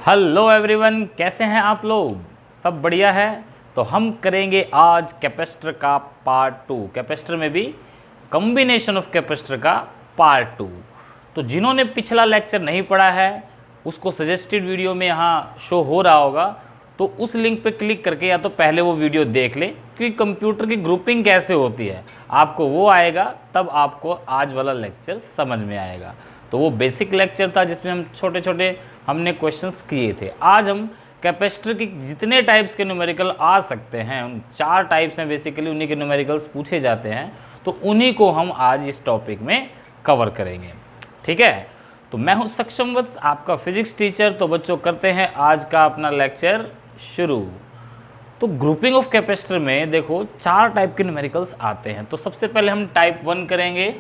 Hello everyone, कैसे हैं आप लोग? सब बढ़िया है। तो हम करेंगे आज कैपेसिटर का पार्ट 2। कैपेसिटर में भी कॉम्बिनेशन ऑफ कैपेसिटर का पार्ट 2। तो जिन्होंने पिछला लेक्चर नहीं पढ़ा है उसको सजेस्टेड वीडियो में यहाँ शो हो रहा होगा, तो उस लिंक पे क्लिक करके या तो पहले वो वीडियो देख ले, क्योंकि कंप्यूटर की ग्रुपिंग कैसे होती है आपको वो आएगा, तब आपको आज वाला लेक्चर समझ में आएगा। तो वो बेसिक लेक्चर था जिसमें हम छोटे छोटे हमने क्वेश्चंस किए थे। आज हम कैपेसिटर की जितने टाइप्स के न्यूमेरिकल आ सकते हैं, उन 4 टाइप्स हैं बेसिकली, उन्हीं के न्यूमेरिकल्स पूछे जाते हैं, तो उन्हीं को हम आज इस टॉपिक में कवर करेंगे। ठीक है, तो मैं हूं सक्षम वत्स, आपका फिजिक्स टीचर। तो बच्चों करते हैं आज का अपना लेक्चर शुरू। तो ग्रुपिंग ऑफ कैपेसिटर में देखो 4 टाइप के न्यूमेरिकल्स आते हैं। तो सबसे पहले हम टाइप 1 करेंगे।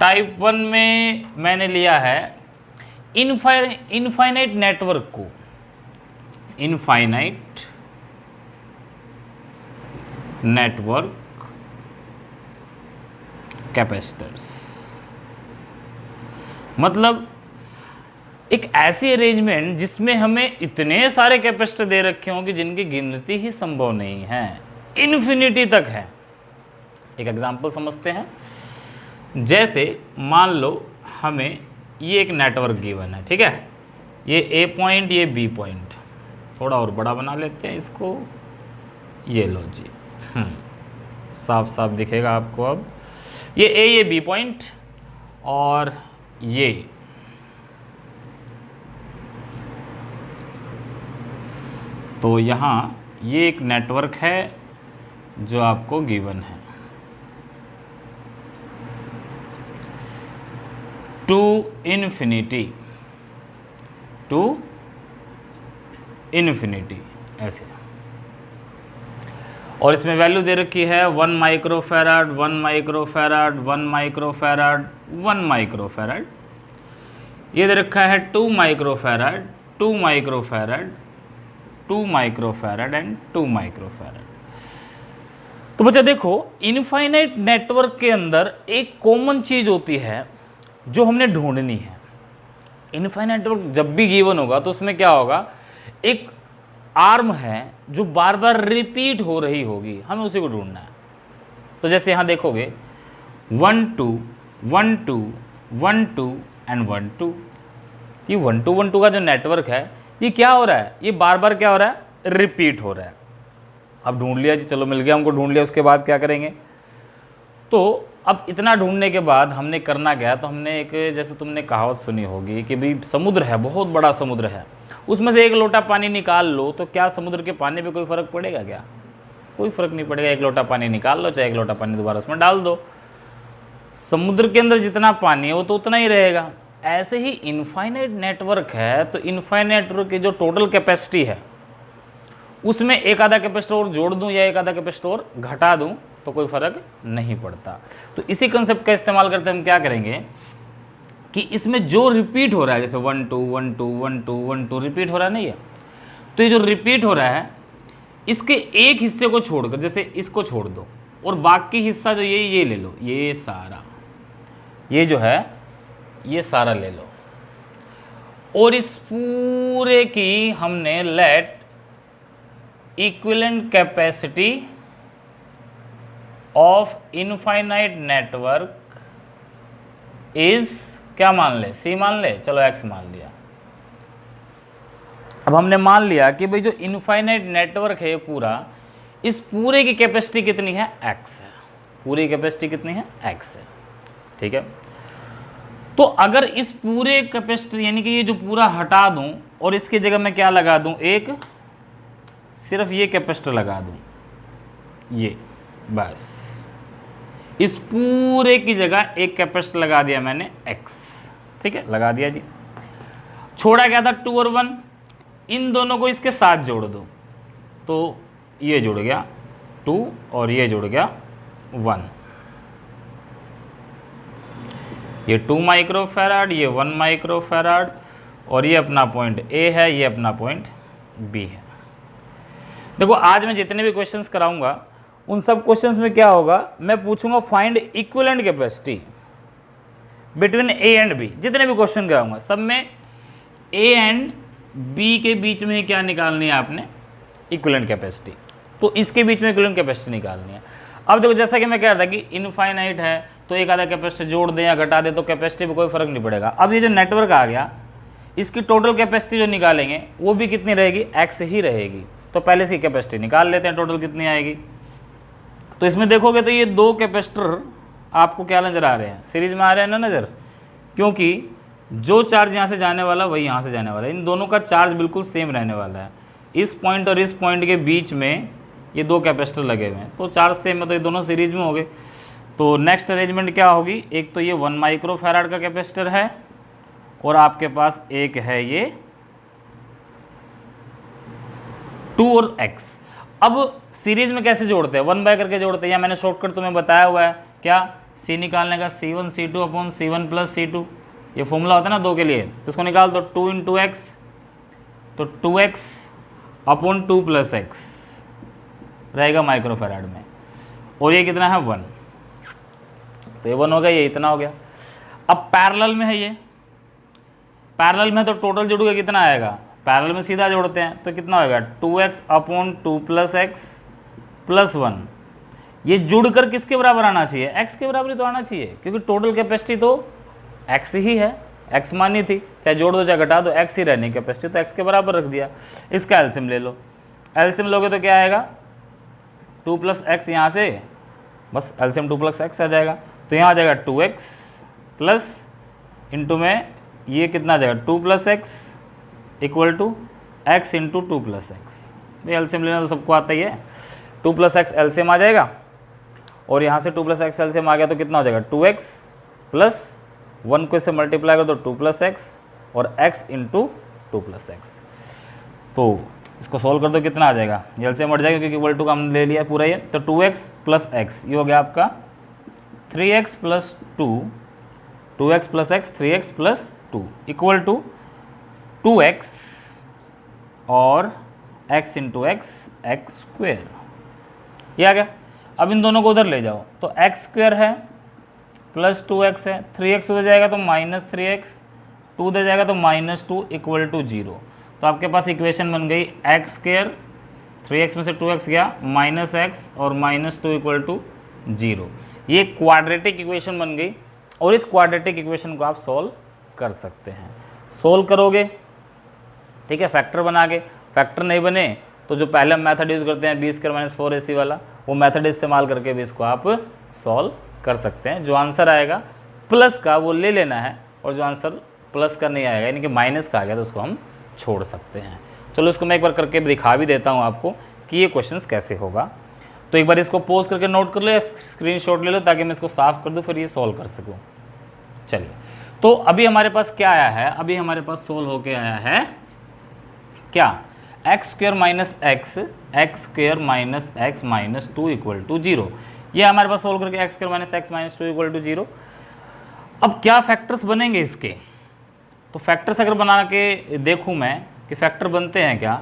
टाइप 1 में मैंने लिया है इनफाइनाइट नेटवर्क को, इनफाइनाइट नेटवर्क कैपेसिटर्स। मतलब एक ऐसी अरेंजमेंट जिसमें हमें इतने सारे कैपेसिटर दे रखे हों कि जिनकी गिनती ही संभव नहीं है, इन्फिनिटी तक है। एक एग्जांपल समझते हैं। जैसे मान लो हमें ये एक नेटवर्क गिवन है, ठीक है, ये ए पॉइंट, ये बी पॉइंट, थोड़ा और बड़ा बना लेते हैं इसको, ये लो जी, साफ साफ दिखेगा आपको। अब ये ए, ये बी पॉइंट और ये तो यहाँ ये एक नेटवर्क है जो आपको गिवन है। टू इन्फिनिटी ऐसे, और इसमें वैल्यू दे रखी है 1 माइक्रोफैराड, 1 माइक्रोफैराड, 1 माइक्रोफैराड, 1 माइक्रोफैराड। ये दे रखा है 2 microfarad, 2 microfarad, 2 microfarad and 2 microfarad. तो बच्चा देखो, इनफाइनाइट नेटवर्क के अंदर एक कॉमन चीज होती है जो हमने ढूंढनी है। इनफाइनाइट नेटवर्क जब भी गिवन होगा तो उसमें क्या होगा, एक आर्म है जो बार बार रिपीट हो रही होगी, हमें उसी को ढूंढना है। तो जैसे यहाँ देखोगे 1 2 1 2 1 2 एंड 1 2, ये 1 2 1 2 का जो नेटवर्क है ये क्या हो रहा है, ये बार बार क्या हो रहा है, रिपीट हो रहा है। अब ढूंढ लिया जी, चलो मिल गया हमको, ढूंढ लिया, उसके बाद क्या करेंगे? तो अब इतना ढूंढने के बाद हमने करना क्या, तो हमने एक, जैसे तुमने कहावत सुनी होगी कि भाई समुद्र है, बहुत बड़ा समुद्र है, उसमें से एक लोटा पानी निकाल लो, तो क्या समुद्र के पानी पे कोई फ़र्क पड़ेगा? क्या, कोई फ़र्क नहीं पड़ेगा। एक लोटा पानी निकाल लो, चाहे एक लोटा पानी दोबारा उसमें डाल दो, समुद्र के अंदर जितना पानी है वो तो उतना ही रहेगा। ऐसे ही इनफाइनाइट नेटवर्क है, तो इनफाइनाइट नेटवर्क की जो टोटल कैपेसिटी है उसमें एक आधा कैपेसिटर और जोड़ दूं या एक आधा कैपेसिटर और घटा दूं तो कोई फ़र्क नहीं पड़ता। तो इसी कंसेप्ट का इस्तेमाल करते हम क्या करेंगे कि इसमें जो रिपीट हो रहा है, जैसे 1 2 1 2 1 2 1 2 रिपीट हो रहा नहीं है, तो ये जो रिपीट हो रहा है इसके एक हिस्से को छोड़कर, जैसे इसको छोड़ दो और बाकी हिस्सा जो ये ले लो, ये सारा, ये जो है ये सारा ले लो, और इस पूरे की हमने let equivalent capacity of infinite network is, क्या मान ले, सी मान ले, चलो एक्स मान लिया। अब हमने मान लिया कि भाई जो इनफाइनाइट नेटवर्क है पूरा, इस पूरे की कैपेसिटी कितनी है, एक्स है, पूरी कैपेसिटी कितनी है, एक्स है। ठीक है, तो अगर इस पूरे कैपेसिटर यानी कि ये जो पूरा हटा दूं और इसकी जगह मैं क्या लगा दूं, एक सिर्फ ये कैपेसिटर लगा दूं, ये बस, इस पूरे की जगह एक कैपेसिटर लगा दिया मैंने x, ठीक है, लगा दिया जी। छोड़ा क्या था 2 और 1, इन दोनों को इसके साथ जोड़ दो, तो ये जुड़ गया 2 और ये जुड़ गया 1, ये 2 माइक्रोफैराड, ये 1 माइक्रोफैराड, और ये अपना पॉइंट A है, ये अपना पॉइंट B है। देखो आज मैं जितने भी क्वेश्चंस कराऊंगा उन सब क्वेश्चंस में क्या होगा, मैं पूछूंगा find equivalent capacity between A and B. जितने भी क्वेश्चन कराऊंगा सब में ए एंड बी के बीच में क्या निकालनी है आपने, इक्विवेलेंट कैपेसिटी। तो इसके बीच में इक्विवेलेंट कैपेसिटी निकालनी है। अब देखो जैसा कि मैं कह रहा था कि इनफाइनाइट है तो एक आधा कैपेसिटी जोड़ दें या घटा दें तो कैपेसिटी में कोई फर्क नहीं पड़ेगा। अब ये जो नेटवर्क आ गया इसकी टोटल कैपेसिटी जो निकालेंगे वो भी कितनी रहेगी, एक्स ही रहेगी। तो पहले इसकी कैपेसिटी निकाल लेते हैं, टोटल कितनी आएगी। तो इसमें देखोगे तो ये दो कैपेसिटर आपको क्या नज़र आ रहे हैं, सीरीज में आ रहे हैं ना नज़र, क्योंकि जो चार्ज यहाँ से जाने वाला वही यहाँ से जाने वाला है। इन दोनों का चार्ज बिल्कुल सेम रहने वाला है। इस पॉइंट और इस पॉइंट के बीच में ये दो कैपेसिटर लगे हुए हैं तो चार्ज सेम है, तो ये दोनों सीरीज में हो गए। तो नेक्स्ट अरेंजमेंट क्या होगी, एक तो ये 1 माइक्रो फैराड का कैपेसिटर है और आपके पास एक है ये 2 और x। अब सीरीज में कैसे जोड़ते हैं, 1 बाय करके जोड़ते हैं, या मैंने शॉर्टकट तुम्हें बताया हुआ है क्या, c निकालने का C1 C2 upon C1 plus C2, ये फॉर्मूला होता है ना दो के लिए, तो इसको निकाल दो 2 इंटू एक्स, तो 2x अपॉन 2 प्लस एक्स रहेगा माइक्रो फैराड में, और ये कितना है 1, तो ये 1 हो गया, ये इतना हो गया। अब पैरेलल में है ये, पैरेलल में तो टोटल जोड़ोगे कितना आएगा, पैरेलल में सीधा जोड़ते हैं तो कितना होगा 2x upon 2 plus x plus 1। ये जुड़कर किसके बराबर आना चाहिए, x के बराबर ही तो आना चाहिए, क्योंकि टोटल कैपेसिटी तो x ही है, x मानी थी, चाहे जोड़ दो चाहे घटा दो x ही रहनी कैपेसिटी, तो x के बराबर रख दिया। इसका एलसीएम ले लो, एलसीएम लोगे तो क्या आएगा 2 प्लस एक्स, यहाँ से बस एलसीएम 2 प्लस एक्स आ जाएगा, तो यहाँ आ जाएगा 2x प्लस इंटू में ये कितना आ जाएगा 2 plus x equal to x into 2 plus x. भाई एलसीएम लेना तो सबको आता ही है, 2 प्लस एक्स एलसीएम आ जाएगा और यहाँ से 2 प्लस एक्स एलसीएम आ गया तो कितना हो जाएगा 2x प्लस 1 को इससे मल्टीप्लाई कर दो 2 प्लस एक्स और x इंटू 2 प्लस एक्स। तो इसको सॉल्व कर दो कितना आ जाएगा, एलसीएम बढ़ जाएगा क्योंकि इक्वल टू का हमने ले लिया पूरा ये, तो 2x प्लस एक्स ये हो गया आपका 3x plus 2, 2x plus x 3x plus 2 equal to 2x और x into x x square, ये आ गया। अब इन दोनों को उधर ले जाओ तो एक्स स्क्वेयर है प्लस 2x है, 3x उधर जाएगा तो माइनस 3x, 2 उधर जाएगा तो माइनस 2 इक्वल टू 0। तो आपके पास इक्वेशन बन गई एक्स स्क्वेयर, 3x में से 2x गया माइनस एक्स और माइनस 2 इक्वल टू 0। ये क्वाड्रेटिक इक्वेशन बन गई और इस क्वाड्रेटिक इक्वेशन को आप सॉल्व कर सकते हैं। सॉल्व करोगे ठीक है फैक्टर बना के, फैक्टर नहीं बने तो जो पहले हम मेथड यूज़ करते हैं b² माइनस 4ac वाला, वो मेथड इस्तेमाल करके भी इसको आप सॉल्व कर सकते हैं। जो आंसर आएगा प्लस का वो ले लेना है और जो आंसर प्लस का नहीं आएगा यानी कि माइनस का आ गया तो उसको हम छोड़ सकते हैं। चलो इसको मैं एक बार करके दिखा भी देता हूँ आपको कि ये क्वेश्चंस कैसे होगा। तो एक बार इसको पोज करके नोट कर लो या स्क्रीनशॉट ले लो ताकि मैं इसको साफ कर दूँ फिर ये सॉल्व कर सकूँ। चलिए तो अभी हमारे पास क्या आया है, अभी हमारे पास सोल्व होके आया है क्या, x square minus x square minus x minus 2 equal to 0। ये हमारे पास सोल्व करके x square minus x minus 2 equal to 0। अब क्या फैक्टर्स बनेंगे इसके, तो फैक्टर्स अगर बना के देखूँ मैं कि फैक्टर बनते हैं क्या,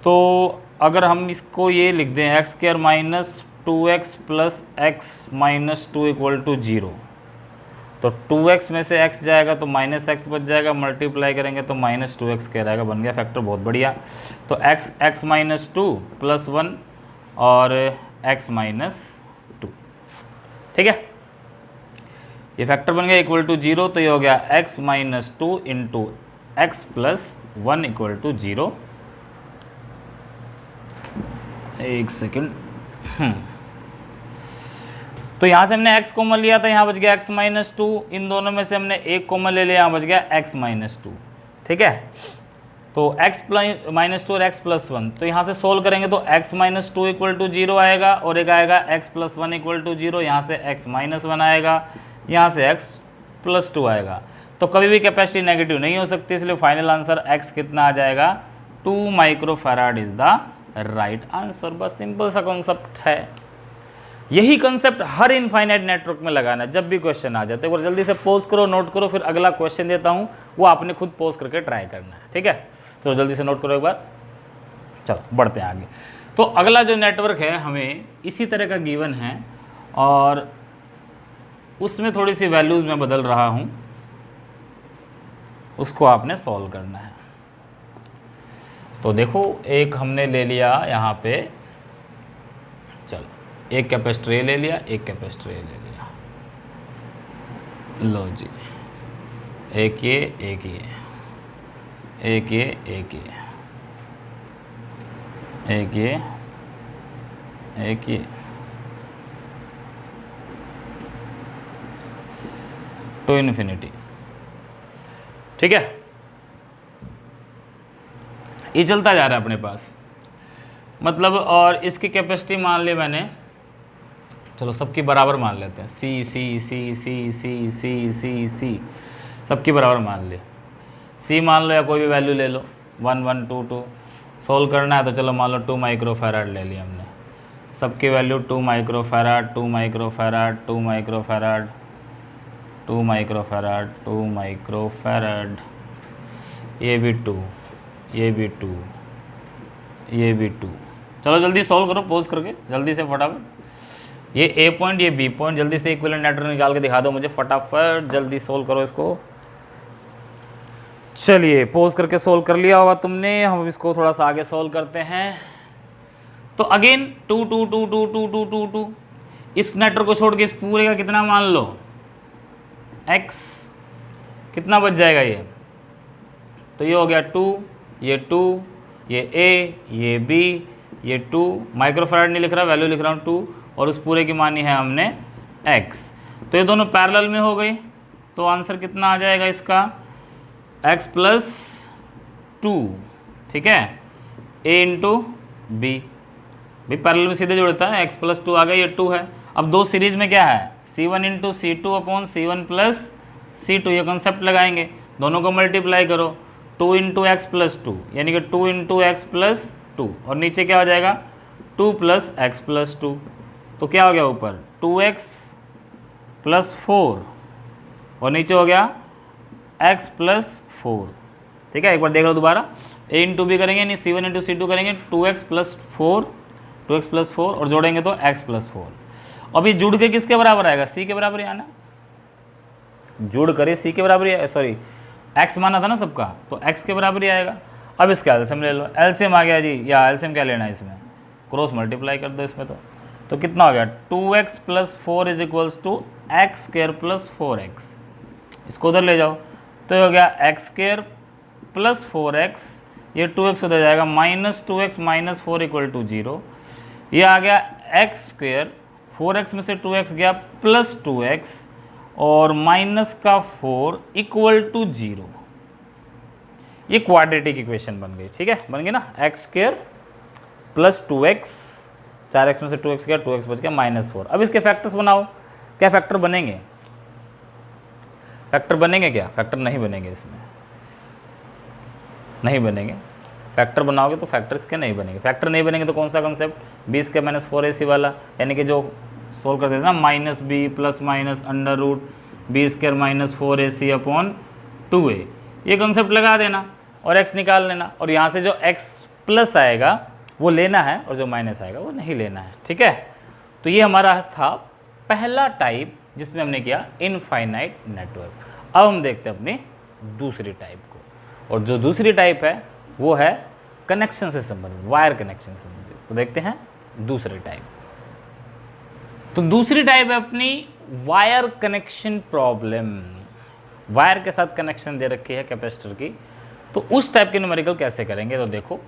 तो अगर हम इसको ये लिख दें x square minus 2x plus x minus 2 equal to 0, तो 2x में से x जाएगा तो माइनस एक्स बच जाएगा, मल्टीप्लाई करेंगे तो माइनस 2x स्क्वायर आएगा, बन गया फैक्टर, बहुत बढ़िया। तो x माइनस 2 प्लस 1 और x माइनस 2, ठीक है, ये फैक्टर बन गया इक्वल टू 0। तो ये हो गया x minus 2 into x plus 1 equal to 0। एक सेकेंड, तो यहाँ से हमने x कॉमन लिया था, यहाँ बच गया x माइनस 2, इन दोनों में से हमने एक कॉमन ले लिया, यहाँ बच गया x माइनस 2, ठीक है। तो x माइनस 2 और x प्लस 1, तो यहाँ से सोल्व करेंगे तो x माइनस 2 इक्वल टू 0 आएगा और एक आएगा x प्लस 1 इक्वल टू 0, यहाँ से x माइनस 1 आएगा, यहाँ से x प्लस 2 आएगा। तो कभी भी कैपेसिटी नेगेटिव नहीं हो सकती, इसलिए फाइनल आंसर x कितना आ जाएगा 2 micro farad is the right answer. बस सिंपल सा कॉन्सेप्ट है, यही कंसेप्ट हर इनफाइनाइट नेटवर्क में लगाना है जब भी क्वेश्चन आ जाते हैं। और जल्दी से पोज करो, नोट करो, फिर अगला क्वेश्चन देता हूँ वो आपने खुद पोज करके ट्राई करना है, ठीक है। तो जल्दी से नोट करो एक बार, चलो बढ़ते हैं आगे। तो अगला जो नेटवर्क है हमें इसी तरह का गिवन है और उसमें थोड़ी सी वैल्यूज़ मैं बदल रहा हूँ। उसको आपने सॉल्व करना है। तो देखो एक हमने ले लिया यहाँ पे, चलो एक कैपेसिटर ये ले लिया, एक कैपेसिटर ये ले लिया, लो जी, एक ये एक ये एक ये एक ये एक ये एक ये, टू इन्फिनिटी। ठीक है, ये चलता जा रहा है अपने पास, मतलब। और इसकी कैपेसिटी मान ली मैंने, चलो सबकी बराबर मान लेते हैं, सी सी सी सी सी सी सी सी सबकी बराबर मान ली। सी मान लो या कोई भी वैल्यू ले लो, 1 1 2 2। सोल्व करना है तो चलो मान लो 2 माइक्रोफैराड ले लिया हमने, सबकी value 2 microfarad 2 microfarad 2 microfarad 2 microfarad 2 microfarad, ये भी 2, ये भी 2, ये भी 2। चलो जल्दी सॉल्व करो, पोज करके जल्दी से फटाफट। ये ए पॉइंट ये बी पॉइंट, जल्दी से इक्विवेलेंट नेटवर्क निकाल के दिखा दो मुझे फटाफट, जल्दी सोल्व करो इसको। चलिए पोज करके सोल्व कर लिया होगा तुमने, हम इसको थोड़ा सा आगे सोल्व करते हैं। तो अगेन 2 2 2 2 2 2 2 2, इस नेटवर्क को छोड़ के इस पूरे का कितना मान लो x, कितना बच जाएगा ये, तो ये हो गया 2, ये 2, ये a, ये b, ये 2 माइक्रोफैराड नहीं लिख रहा, वैल्यू लिख रहा हूँ 2, और उस पूरे की मानी है हमने x। तो ये दोनों पैरेलल में हो गई, तो आंसर कितना आ जाएगा इसका, x प्लस 2। ठीक है, a इंटू बी, भाई पैरेलल में सीधे जोड़ता है, x प्लस 2 आ गया, ये 2 है। अब दो सीरीज में क्या है, C1 into C2 upon C1 plus C2, ये कॉन्सेप्ट लगाएंगे, दोनों को मल्टीप्लाई करो, 2 इंटू एक्स प्लस 2 यानी कि 2 इंटू एक्स प्लस 2, और नीचे क्या हो जाएगा 2 प्लस एक्स प्लस 2, तो क्या हो गया ऊपर 2x प्लस 4 और नीचे हो गया x प्लस 4। ठीक है, एक बार देख लो दोबारा, a इंटू बी करेंगे नहीं, C1 इंटू C2 करेंगे, 2x प्लस 4 और जोड़ेंगे तो x प्लस 4। अब ये जुड़ के किसके बराबर आएगा, c के बराबर ही आना, जुड़ करे c के बराबर ही, सॉरी x माना था ना सबका, तो x के बराबर ही आएगा। अब इसका एलसीएम ले लो, एलसीएम आ गया जी, या एलसीएम क्या लेना है इसमें, क्रॉस मल्टीप्लाई कर दो इसमें, तो कितना हो गया 2x plus 4 is equals to x square plus 4x, इसको उधर ले जाओ, तो ये हो गया एक्स स्क्वायर प्लस 4x, ये 2x उधर जाएगा, minus 2x minus 4 equal to 0, ये आ गया एक्स स्क्वायर, 4x में से 2x गया प्लस 2x और माइनस का 4 इक्वल टू 0, ये क्वाड्रेटिक इक्वेशन बन गई। ठीक है, बन गई ना, x square plus 2x, 4x में से 2x गया, 2x बच गया माइनस 4। अब इसके फैक्टर्स बनाओ, क्या फैक्टर बनेंगे, फैक्टर बनेंगे क्या, फैक्टर नहीं बनेंगे, इसमें नहीं बनेंगे, फैक्टर बनाओगे तो फैक्टर इसके नहीं बनेंगे, फैक्टर नहीं बनेंगे तो कौन सा कॉन्सेप्ट 20 के माइनस 4ac वाला, यानी कि जो सोल्व करते थे ना, minus b plus minus under root b square minus 4ac upon 2a, ये कॉन्सेप्ट लगा देना और x निकाल लेना, और यहाँ से जो x प्लस आएगा वो लेना है और जो माइनस आएगा वो नहीं लेना है। ठीक है, तो ये हमारा था पहला टाइप जिसमें हमने किया इनफाइनाइट नेटवर्क। अब हम देखते हैं अपनी दूसरी टाइप को, और जो दूसरी टाइप है वो है कनेक्शन से संबंधित, वायर कनेक्शन से संबंधित। तो देखते हैं दूसरी टाइप। तो दूसरी टाइप है अपनी वायर कनेक्शन प्रॉब्लम, वायर के साथ कनेक्शन दे रखी है कैपेसिटर की, तो उस टाइप के न्यूमेरिकल कैसे करेंगे। तो देखो,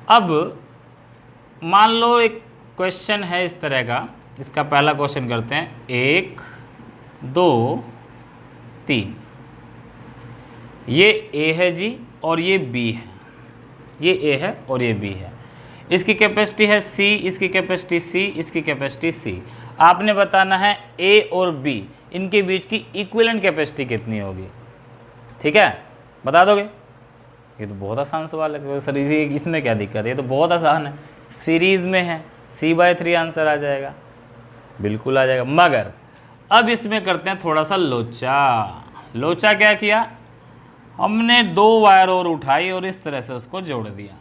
अब मान लो एक क्वेश्चन है इस तरह का, इसका पहला क्वेश्चन करते हैं, 1 2 3, ये A है जी और ये B है, ये A है और ये B है, इसकी कैपेसिटी है C, इसकी कैपेसिटी C, इसकी कैपेसिटी C। आपने बताना है A और B इनके बीच की इक्विवेलेंट कैपेसिटी कितनी होगी। ठीक है, बता दोगे, ये तो बहुत आसान सवाल है सर, इसमें क्या दिक्कत है, ये तो बहुत आसान है, सीरीज़ में है, C/3 आंसर आ जाएगा, बिल्कुल आ जाएगा। मगर अब इसमें करते हैं थोड़ा सा लोचा। लोचा क्या किया, हमने 2 वायर और उठाई और इस तरह से उसको जोड़ दिया।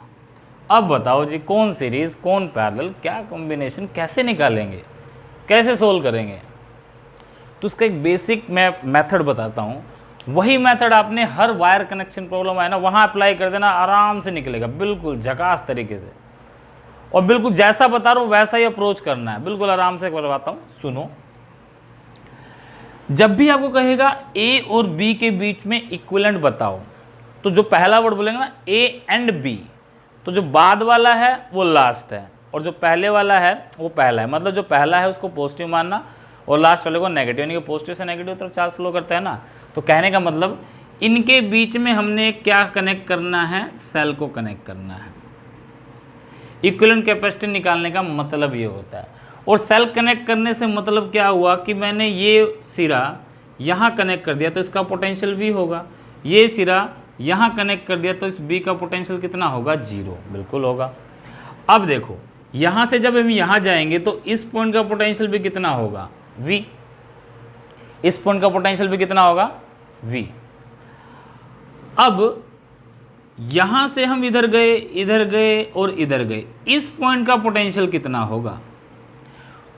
अब बताओ जी, कौन सीरीज़ कौन पैरेलल, क्या कॉम्बिनेशन कैसे निकालेंगे, कैसे सोल्व करेंगे। तो उसका एक बेसिक मैं मेथड बताता हूँ, वही मेथड आपने हर वायर कनेक्शन प्रॉब्लम है ना वहाँ अप्लाई कर देना, आराम से निकलेगा, बिल्कुल झकास तरीके से। और बिल्कुल जैसा बता रहा हूँ वैसा ही अप्रोच करना है, बिल्कुल आराम से करवाता हूँ। सुनो, जब भी आपको कहेगा ए और बी के बीच में इक्विवेलेंट बताओ, तो जो पहला वर्ड बोलेंगे ना ए एंड बी, तो जो बाद वाला है वो लास्ट है और जो पहले वाला है वो पहला है। मतलब जो पहला है उसको पॉजिटिव मानना और लास्ट वाले को नेगेटिव, यानी कि पॉजिटिव से नेगेटिव तरफ चार्ज फ्लो करता है ना। तो कहने का मतलब इनके बीच में हमने क्या कनेक्ट करना है, सेल को कनेक्ट करना है। इक्विवेलेंट कैपेसिटी निकालने का मतलब ये होता है। और सेल कनेक्ट करने से मतलब क्या हुआ कि मैंने ये सिरा यहाँ कनेक्ट कर दिया तो इसका पोटेंशियल V होगा, ये सिरा यहाँ कनेक्ट कर दिया तो इस B का पोटेंशियल कितना होगा, 0, बिल्कुल होगा। अब देखो यहाँ से जब हम यहाँ जाएंगे तो इस पॉइंट का पोटेंशियल भी कितना होगा, V। इस पॉइंट का पोटेंशियल भी कितना होगा, V। अब यहाँ से हम इधर गए और इधर गए, इस पॉइंट का पोटेंशियल कितना होगा।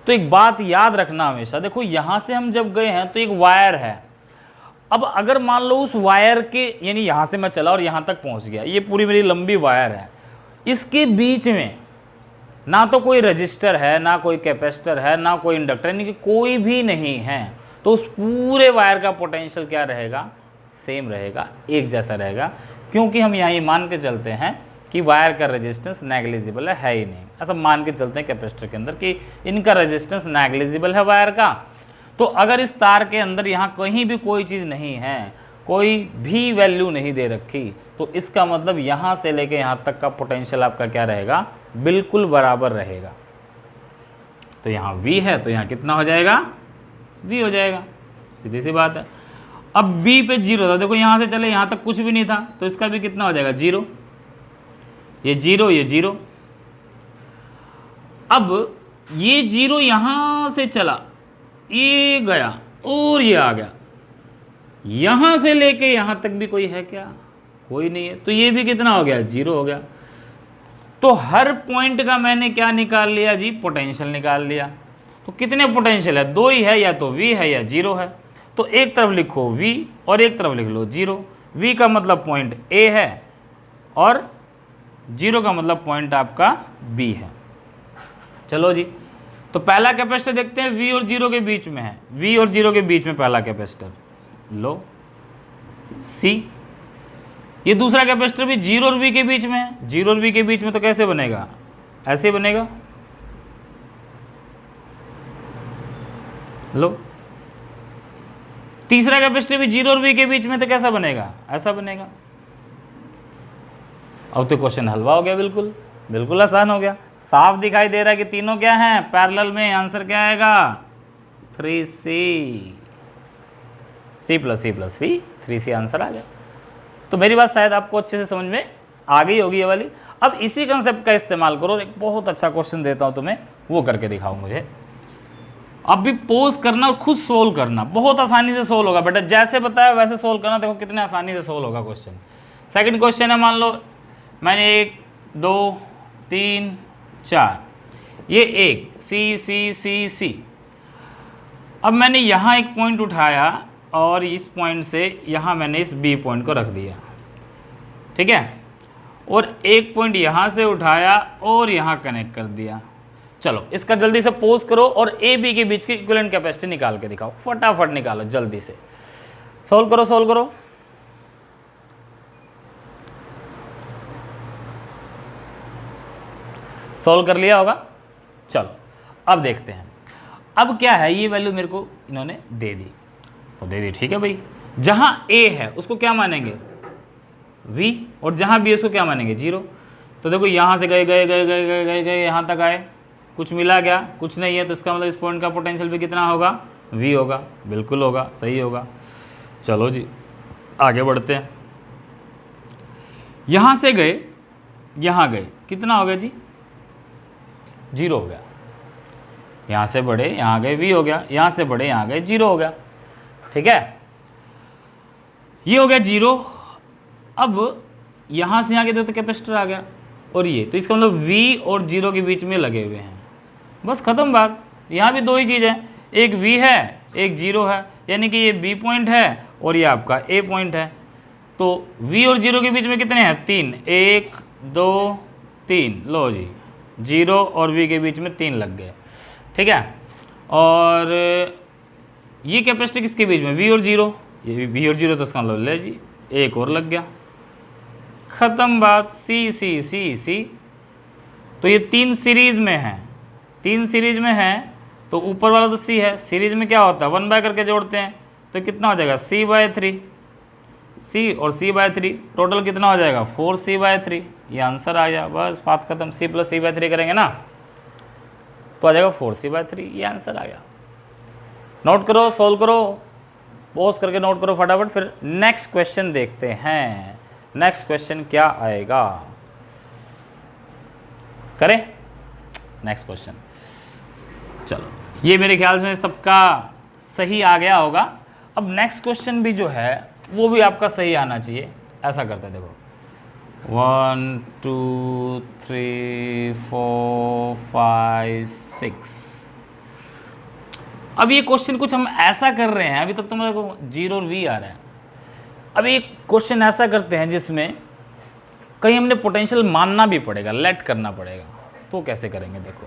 तो एक बात याद रखना हमेशा, देखो यहाँ से हम जब गए हैं तो एक वायर है। अब अगर मान लो उस वायर के, यानी यहाँ से मैं चला और यहाँ तक पहुँच गया, ये पूरी मेरी लंबी वायर है, इसके बीच में ना तो कोई रजिस्टर है, ना कोई कैपेसिटर है, ना कोई इंडक्टर, यानी कि कोई भी नहीं है, तो उस पूरे वायर का पोटेंशियल क्या रहेगा, सेम रहेगा, एक जैसा रहेगा। क्योंकि हम यहाँ ये मान के चलते हैं कि वायर का रेजिस्टेंस नेग्लिजिबल है ही नहीं, ऐसा मान के चलते हैं कैपेसिटर के अंदर कि इनका रेजिस्टेंस नेग्लिजिबल है वायर का। तो अगर इस तार के अंदर यहाँ कहीं भी कोई चीज़ नहीं है, कोई भी वैल्यू नहीं दे रखी, तो इसका मतलब यहाँ से लेके यहाँ तक का पोटेंशियल आपका क्या रहेगा, बिल्कुल बराबर रहेगा। तो यहाँ V है तो यहाँ कितना हो जाएगा, V हो जाएगा, सीधी सी बात है। अब B पे 0 था, देखो यहाँ से चले यहाँ तक कुछ भी नहीं था तो इसका भी कितना हो जाएगा, 0, ये 0, ये 0। अब ये 0 यहाँ से चला, ये गया और ये आ गया, यहाँ से लेके यहाँ तक भी कोई है क्या, कोई नहीं है, तो ये भी कितना हो गया, 0 हो गया। तो हर पॉइंट का मैंने क्या निकाल लिया जी, पोटेंशियल निकाल लिया। तो कितने पोटेंशियल है, 2 ही है, या तो V है या 0 है। तो एक तरफ लिखो V और एक तरफ लिख लो 0। V का मतलब पॉइंट A है और 0 का मतलब पॉइंट आपका B है। चलो जी, तो पहला कैपेसिटर देखते हैं, V और 0 के बीच में है, V और 0 के बीच में पहला कैपेसिटर लो C। ये दूसरा कैपेसिटर भी 0 और V के बीच में है, 0 और V के बीच में तो कैसे बनेगा, ऐसे बनेगा, लो। तीसरा कैपेसिटर भी 0 और V के बीच में तो कैसा बनेगा, ऐसा बनेगा। अब तो क्वेश्चन हलवा हो गया, बिल्कुल बिल्कुल आसान हो गया, साफ दिखाई दे रहा है कि तीनों क्या हैं, पैरेलल में। आंसर क्या आएगा, 3C, C plus C, 3C answer आ गया। तो मेरी बात शायद आपको अच्छे से समझ में आ गई होगी ये वाली। अब इसी कंसेप्ट का इस्तेमाल करो, एक बहुत अच्छा क्वेश्चन देता हूँ तुम्हें, वो करके दिखाओ मुझे। अब भी पोज करना और खुद सोल्व करना, बहुत आसानी से सोल्व होगा बेटा, जैसे बताया वैसे सोल्व करना, देखो कितने आसानी से सोल्व होगा क्वेश्चन। सेकंड क्वेश्चन है, मान लो मैंने 1 2 3 4, ये एक C। अब मैंने यहाँ एक पॉइंट उठाया और इस पॉइंट से यहाँ मैंने इस B पॉइंट को रख दिया, ठीक है, और एक पॉइंट यहाँ से उठाया और यहाँ कनेक्ट कर दिया। चलो इसका जल्दी से पोज करो और A B के बीच की इक्विवेलेंट कैपेसिटी निकाल के दिखाओ, फटाफट निकालो, जल्दी से सोल्व करो। सोल्व कर लिया होगा। चलो अब देखते हैं, अब क्या है, ये वैल्यू मेरे को इन्होंने दे दी तो दे दी, ठीक है भाई। जहां A है उसको क्या मानेंगे, V, और जहां B है उसको क्या मानेंगे, 0। तो देखो यहाँ से गए यहाँ तक आए, कुछ मिला क्या, कुछ नहीं है, तो इसका मतलब इस पॉइंट का पोटेंशियल भी कितना होगा, V होगा, बिल्कुल होगा, सही होगा। चलो जी आगे बढ़ते हैं, यहाँ से गए यहाँ गए, कितना हो गया जी, 0 हो गया। यहाँ से बढ़े यहाँ गए, V हो गया, यहाँ से बढ़े यहाँ गए, 0 हो गया, ठीक है, ये हो गया 0। अब यहाँ से यहाँ गए तो कैपेसिटर आ गया, और ये, तो इसका मतलब V और 0 के बीच में लगे हुए हैं, बस खत्म बात। यहाँ भी 2 ही चीज़ है, एक V है एक 0 है, यानी कि ये B पॉइंट है और ये आपका A पॉइंट है। तो V और 0 के बीच में कितने हैं? 3, 1 2 3, लो जी 0 और V के बीच में 3 लग गए, ठीक है। और ये कैपेसिटी किसके बीच में? V और 0, ये V और 0 तो इसका मतलब ले जी एक और लग गया, ख़त्म बात। C। तो ये 3 सीरीज़ में हैं, 3 सीरीज़ में हैं, तो ऊपर वाला तो C है, सीरीज़ में क्या होता है 1 बाय करके जोड़ते हैं, तो कितना हो जाएगा C/3, C और C/3 टोटल कितना हो जाएगा 4C/3, ये आंसर आ गया, बस बात खत्म। C + C/3 करेंगे ना तो आ जाएगा 4C/3, ये आंसर आ गया। नोट करो, सोल्व करो, पॉज करके नोट करो फटाफट, फिर नेक्स्ट क्वेश्चन देखते हैं। नेक्स्ट क्वेश्चन क्या आएगा, करें नेक्स्ट क्वेश्चन। चलो, ये मेरे ख्याल से सबका सही आ गया होगा। अब नेक्स्ट क्वेश्चन भी जो है वो भी आपका सही आना चाहिए। ऐसा करते हैं, देखो 1 2 3 4 5 6। अब ये क्वेश्चन कुछ हम ऐसा कर रहे हैं, अभी तक तो मेरे को 0 और V आ रहा है। अब एक क्वेश्चन ऐसा करते हैं जिसमें कहीं हमने पोटेंशियल मानना भी पड़ेगा, लेट करना पड़ेगा, तो कैसे करेंगे देखो।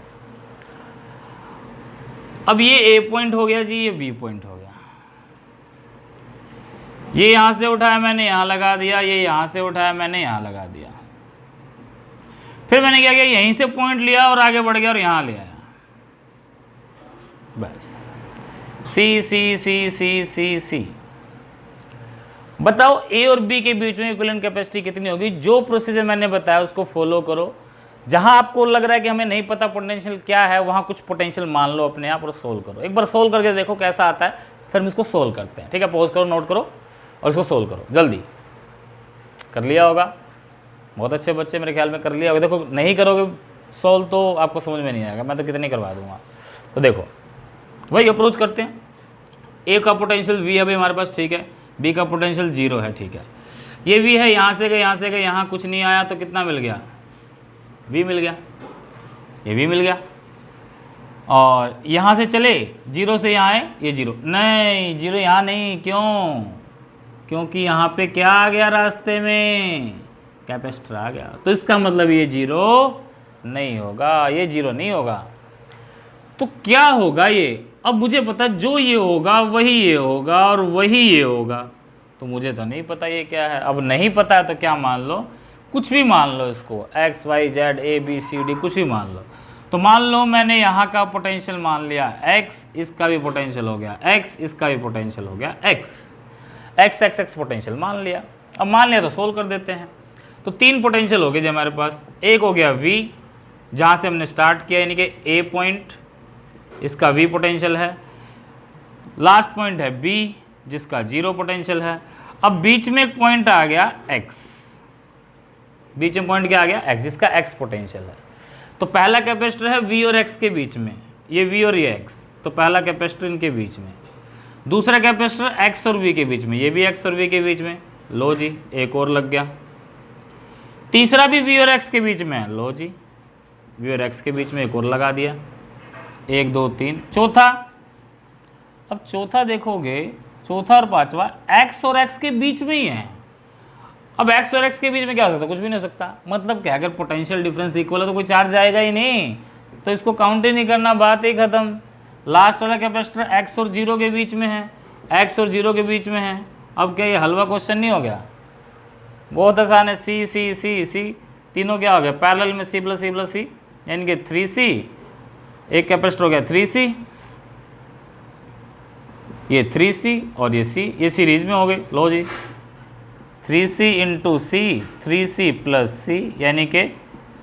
अब ये A पॉइंट हो गया जी, ये B पॉइंट हो गया, ये यहां से उठाया मैंने यहां लगा दिया, ये यहां से उठाया मैंने यहां लगा दिया, फिर मैंने क्या किया यहीं से पॉइंट लिया और आगे बढ़ गया और यहां ले आया, बस C। बताओ A और B के बीच में इक्विवेलेंट कैपेसिटी कितनी होगी। जो प्रोसीजर मैंने बताया उसको फॉलो करो। जहां आपको लग रहा है कि हमें नहीं पता पोटेंशियल क्या है, वहां कुछ पोटेंशियल मान लो अपने आप और सोल्व करो। एक बार सोल्व करके देखो कैसा आता है, फिर हम इसको सोल्व करते हैं, ठीक है। पॉज करो, नोट करो और इसको सोल्व करो, जल्दी कर लिया होगा। बहुत अच्छे बच्चे मेरे ख्याल में कर लिया होगा। देखो नहीं करोगे सोल्व तो आपको समझ में नहीं आएगा, मैं तो कितनी करवा दूंगा। तो देखो वही अप्रोच करते हैं। A का पोटेंशियल V है भाई हमारे पास, ठीक है। B का पोटेंशियल 0 है, ठीक है। ये V है, यहाँ से गए यहाँ से गए, यहाँ कुछ नहीं आया तो कितना मिल गया V मिल गया, ये V मिल गया। और यहाँ से चले 0 से यहाँ आए, ये 0 नहीं, 0 यहाँ नहीं, क्यों? क्योंकि यहाँ पे क्या आ गया रास्ते में, कैपेसिटर आ गया। तो इसका मतलब ये 0 नहीं होगा, ये 0 नहीं होगा। तो क्या होगा ये? अब मुझे पता जो ये होगा वही ये होगा और वही ये होगा, तो मुझे तो नहीं पता ये क्या है। अब नहीं पता है तो क्या मान लो, कुछ भी मान लो, इसको X Y Z A B C D कुछ भी मान लो। तो मान लो मैंने यहाँ का पोटेंशियल मान लिया X, इसका भी पोटेंशियल हो गया X, इसका भी पोटेंशियल हो गया X पोटेंशियल मान लिया। अब मान लिया तो सोल्व कर देते हैं। तो 3 पोटेंशियल हो गए जी हमारे पास। एक हो गया V, जहाँ से हमने स्टार्ट किया, यानी कि A पॉइंट, इसका V पोटेंशियल है। लास्ट पॉइंट है B, जिसका 0 पोटेंशियल है। अब बीच में एक पॉइंट आ गया X, बीच में पॉइंट क्या आ गया X, जिसका X पोटेंशियल है। तो पहला कैपेसिटर है V और X के बीच में, ये V और ये X, तो पहला कैपेसिटर इनके बीच में। दूसरा कैपेसिटर X और V के बीच में, ये भी X और V के बीच में, लो जी एक और लग गया। तीसरा भी V और X के बीच में है, लो जी V और X के बीच में एक और लगा दिया, 1 2 3। चौथा, अब चौथा देखोगे, चौथा और पांचवा X और X के बीच में ही है। अब X और X के बीच में क्या हो सकता है, कुछ भी नहीं हो सकता। मतलब क्या, अगर पोटेंशियल डिफरेंस इक्वल है तो कोई चार्ज आएगा ही नहीं, तो इसको काउंट ही नहीं करना, बात ही खत्म। लास्ट वाला कैपेसिटर X और 0 के बीच में है, X और 0 के बीच में है। अब क्या ये हलवा क्वेश्चन नहीं हो गया? बहुत आसान है। C C C C तीनों क्या हो गया पैरेलल में, C प्लस C, यानी कि 3C। एक कैपेसिटर हो गया 3C, ये 3C और ये C, ये सीरीज में हो गई, लो जी 3C into C, 3C plus C, यानी कि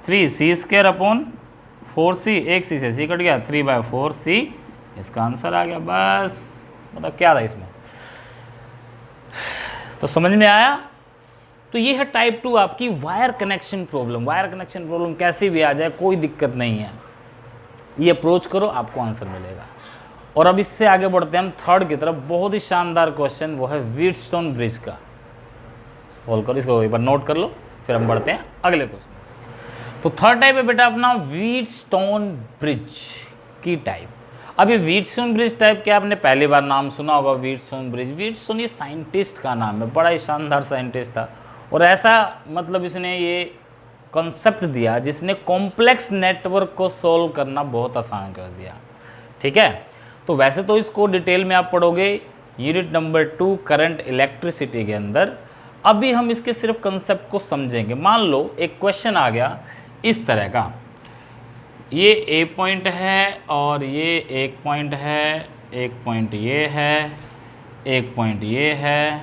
3C² अपॉन 4C, एक C से C कट गया, 3/4C, इसका आंसर आ गया। बस मतलब क्या था इसमें, तो समझ में आया? तो ये है टाइप 2 आपकी wire connection problem. Wire connection problem कैसी भी आ जाए कोई दिक्कत नहीं है, ये अप्रोच करो आपको आंसर मिलेगा। और अब इससे आगे बढ़ते हैं हम थर्ड की तरफ। बहुत ही शानदार क्वेश्चन, वो है व्हीटस्टोन ब्रिज का। सॉल्व करो, इसको एक बार नोट कर लो, फिर हम बढ़ते हैं अगले क्वेश्चन। तो थर्ड टाइप है बेटा अपना व्हीटस्टोन ब्रिज की टाइप। अब ये व्हीटस्टोन ब्रिज टाइप के आपने पहली बार नाम सुना होगा, व्हीटस्टोन ब्रिज। व्हीटस्टोन ये साइंटिस्ट का नाम है, बड़ा ही शानदार साइंटिस्ट था, और ऐसा मतलब इसने ये कॉन्सेप्ट दिया जिसने कॉम्प्लेक्स नेटवर्क को सोल्व करना बहुत आसान कर दिया। ठीक है, तो वैसे तो इसको डिटेल में आप पढ़ोगे यूनिट नंबर 2 करंट इलेक्ट्रिसिटी के अंदर। अभी हम इसके सिर्फ कंसेप्ट को समझेंगे। मान लो एक क्वेश्चन आ गया इस तरह का, ये ए पॉइंट है और ये एक पॉइंट है, एक पॉइंट ये है, एक पॉइंट ये है,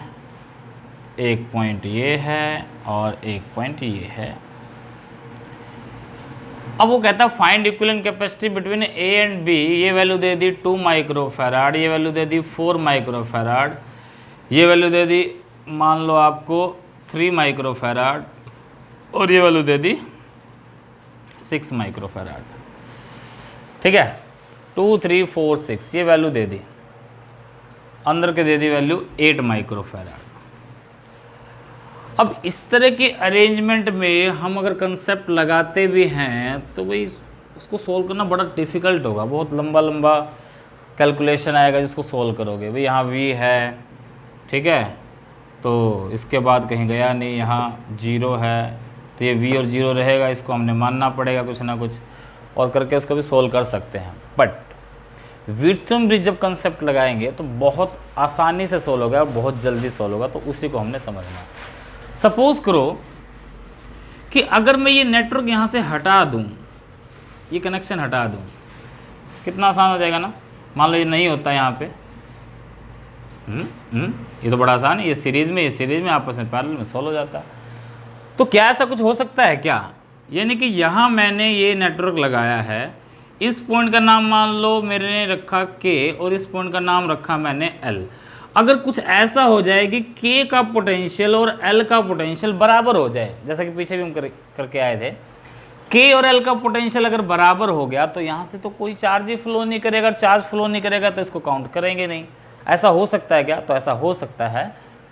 एक पॉइंट ये है और एक पॉइंट ये है। अब वो कहता है find equivalent capacity between A and B. ये वैल्यू दे दी 2 माइक्रोफैराड, ये वैल्यू दे दी 4 माइक्रोफैराड, ये वैल्यू दे दी मान लो आपको 3 माइक्रोफैराड, और ये वैल्यू दे दी 6 माइक्रोफैराड। ठीक है, 2 3 4 6 ये वैल्यू दे दी, अंदर के दे दी वैल्यू 8 माइक्रोफैराड। अब इस तरह के अरेंजमेंट में हम अगर कंसेप्ट लगाते भी हैं तो भाई उसको सोल्व करना बड़ा डिफ़िकल्ट होगा, बहुत लंबा लंबा कैलकुलेशन आएगा जिसको सोल्व करोगे। भाई यहाँ v है, ठीक है, तो इसके बाद कहीं गया नहीं, यहाँ 0 है, तो ये v और 0 रहेगा, इसको हमने मानना पड़ेगा कुछ ना कुछ, और करके उसको भी सोल्व कर सकते हैं। बट व्हीटस्टोन ब्रिज जब कंसेप्ट लगाएंगे तो बहुत आसानी से सोल्व होगा, बहुत जल्दी सोल्व होगा, तो उसी को हमने समझना। सपोज करो कि अगर मैं ये नेटवर्क यहाँ से हटा दूँ, ये कनेक्शन हटा दूँ, कितना आसान हो जाएगा ना। मान लो ये नहीं होता यहाँ पे, ये तो बड़ा आसान है, ये सीरीज़ में, ये सीरीज़ में आपस में पैरेलल में सोल्व हो जाता है। तो क्या ऐसा कुछ हो सकता है क्या? यानी कि यहाँ मैंने ये नेटवर्क लगाया है, इस पॉइंट का नाम मान लो मैंने रखा K और इस पॉइंट का नाम रखा मैंने L। अगर कुछ ऐसा हो जाए कि K का पोटेंशियल और L का पोटेंशियल बराबर हो जाए, जैसा कि पीछे भी हम करके आए थे, K और L का पोटेंशियल अगर बराबर हो गया तो यहाँ से तो कोई चार्ज ही फ्लो नहीं करेगा, अगर चार्ज फ्लो नहीं करेगा तो इसको काउंट करेंगे नहीं। ऐसा हो सकता है क्या? तो ऐसा हो सकता है।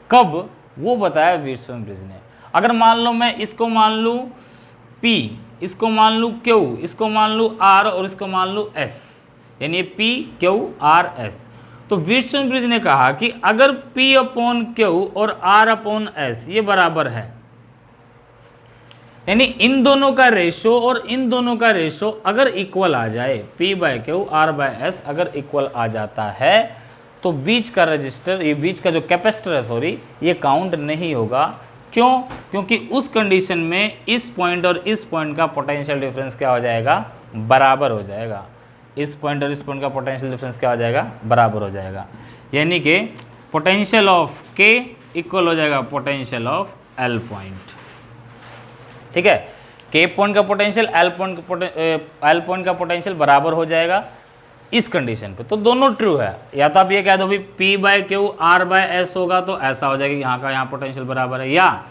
कब? वो बताया व्हीटस्टोन ब्रिज ने। अगर मान लो मैं इसको मान लूँ P, इसको मान लूँ Q, इसको मान लूँ R और इसको मान लूँ S, यानी P Q R S, तो व्हीटस्टोन ब्रिज ने कहा कि अगर P अपॉन Q और R अपॉन S ये बराबर है, यानी इन दोनों का रेशो और इन दोनों का रेशो अगर इक्वल आ जाए, P by Q R by S अगर इक्वल आ जाता है, तो बीच का रजिस्टर, ये बीच का जो कैपेसिटर है सॉरी, ये काउंट नहीं होगा। क्यों? क्योंकि उस कंडीशन में इस पॉइंट और इस पॉइंट का पोटेंशियल डिफरेंस क्या हो जाएगा? बराबर हो जाएगा। इस पॉइंट और इस पॉइंट का पोटेंशियल डिफरेंस क्या हो जाएगा? बराबर हो जाएगा। यानी कि पोटेंशियल ऑफ K इक्वल हो जाएगा पोटेंशियल ऑफ L पॉइंट। ठीक है, K पॉइंट का पोटेंशियल L पॉइंट का पोटेंशियल बराबर हो जाएगा इस कंडीशन पे। तो दोनों ट्रू है। या तो आप ये कह दो भी P by Q R by S होगा तो ऐसा हो जाएगा कि यहाँ का यहाँ पोटेंशियल बराबर है, या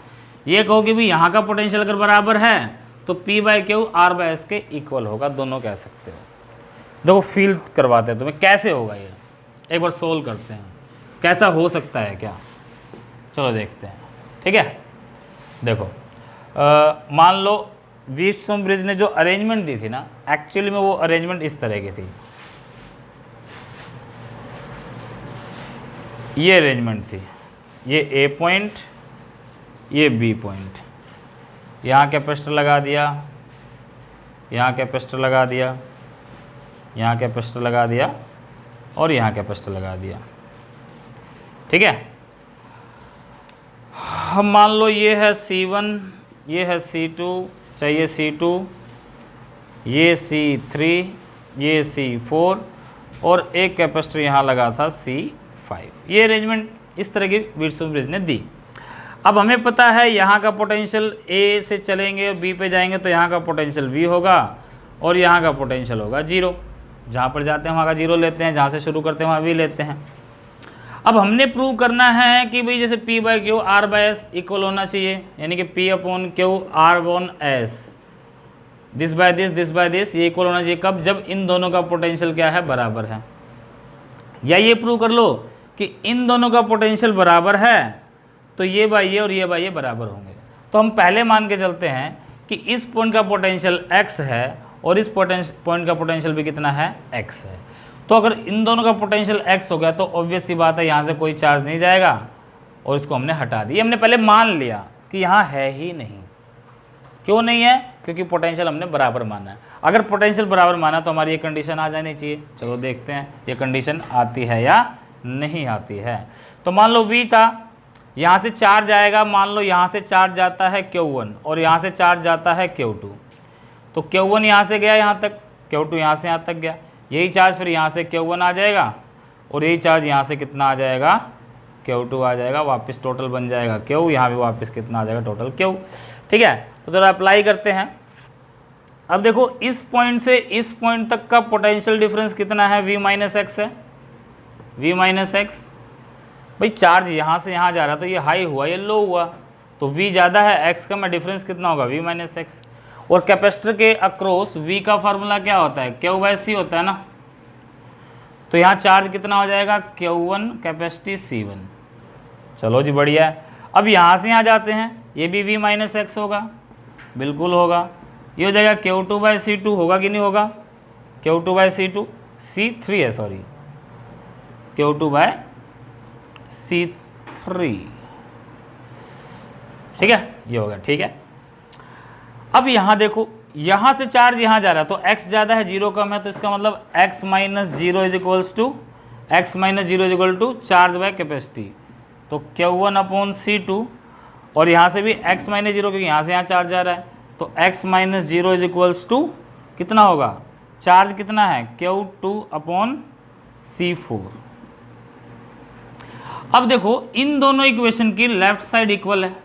ये कहो कि भी यहाँ का पोटेंशियल अगर बराबर है तो P by Q R by S के इक्वल होगा, दोनों कह सकते हो। देखो फील करवाते हैं तुम्हें कैसे होगा, ये एक बार सोल्व करते हैं कैसा हो सकता है क्या। चलो देखते हैं। ठीक है, देखो मान लो व्हीटस्टोन ब्रिज ने जो अरेंजमेंट दी थी ना, एक्चुअली में वो अरेंजमेंट इस तरह की थी। ये अरेंजमेंट थी, ये A पॉइंट, ये B पॉइंट, यहाँ कैपेसिटर लगा दिया, यहाँ कैपेसिटर लगा दिया, यहाँ कैपेसिटर लगा दिया और यहाँ कैपेसिटर लगा दिया। ठीक है, हम मान लो ये है C1, ये है C2, चाहिए C2, ये C3, ये C4 और एक कैपेसिटर यहाँ लगा था C5। ये अरेंजमेंट इस तरह की व्हीटस्टोन ब्रिज ने दी। अब हमें पता है यहाँ का पोटेंशियल A से चलेंगे और B पे जाएंगे तो यहाँ का पोटेंशियल V होगा और यहाँ का पोटेंशियल होगा 0। जहाँ पर जाते हैं वहाँ का 0 लेते हैं, जहाँ से शुरू करते हैं वहाँ V लेते हैं। अब हमने प्रूव करना है कि भाई जैसे P by Q R by S equal होना चाहिए, यानी कि P upon Q R upon S, this by this ये इक्वल होना चाहिए। कब? जब इन दोनों का पोटेंशियल क्या है? बराबर है। या ये प्रूव कर लो कि इन दोनों का पोटेंशियल बराबर है तो ये बाय ये और ये बाय ये बराबर होंगे। तो हम पहले मान के चलते हैं कि इस पॉइंट का पोटेंशियल x है और इस पॉइंट का पोटेंशियल भी कितना है? x है। तो अगर इन दोनों का पोटेंशियल x हो गया तो ऑब्वियस सी बात है यहाँ से कोई चार्ज नहीं जाएगा और इसको हमने हटा दिया। हमने पहले मान लिया कि यहाँ है ही नहीं। क्यों नहीं है? क्योंकि पोटेंशियल हमने बराबर माना है। अगर पोटेंशियल बराबर माना तो हमारी ये कंडीशन आ जानी चाहिए। चलो देखते हैं ये कंडीशन आती है या नहीं आती है। तो मान लो V था, यहाँ से चार्ज आएगा, मान लो यहाँ से चार्ज जाता है Q1 और यहाँ से चार्ज जाता है Q2। तो Q1 यहाँ से गया यहाँ तक, Q2 यहाँ से यहाँ तक गया, यही चार्ज फिर यहाँ से Q1 आ जाएगा और यही चार्ज यहाँ से कितना आ जाएगा, Q2 आ जाएगा, वापस टोटल बन जाएगा Q, यहाँ भी वापस कितना आ जाएगा, टोटल Q। ठीक है, तो जरा अप्लाई करते हैं। अब देखो इस पॉइंट से इस पॉइंट तक का पोटेंशियल डिफरेंस कितना है, V माइनस एक्स है, V माइनस एक्स। भाई चार्ज यहाँ से यहाँ जा रहा तो ये हाई हुआ, ये लो हुआ, तो V ज़्यादा है, x का में डिफरेंस कितना होगा, V माइनस एक्स। और कैपेसिटर के अक्रॉस V का फार्मूला क्या होता है, Q/C होता है ना। तो यहाँ चार्ज कितना हो जाएगा, Q1 कैपेसिटी C1। चलो जी बढ़िया है। अब यहाँ से यहाँ जाते हैं, ये भी V माइनस एक्स होगा, बिल्कुल होगा। ये हो जाएगा Q2/C2 होगा कि नहीं होगा, Q2/C2 C3 है, सॉरी Q2/C3। ठीक है, ये हो गया। ठीक है, अब यहाँ देखो, यहाँ से चार्ज यहाँ जा रहा है तो x ज़्यादा है, 0 कम है, तो इसका मतलब x minus 0 is equals to charge by capacity. तो Q1/C2 और यहाँ से भी x माइनस 0 क्योंकि यहाँ से यहाँ चार्ज जा रहा है, तो x minus 0 is equals to कितना होगा, चार्ज कितना है, Q2/C4। अब देखो इन दोनों इक्वेशन की लेफ्ट साइड इक्वल है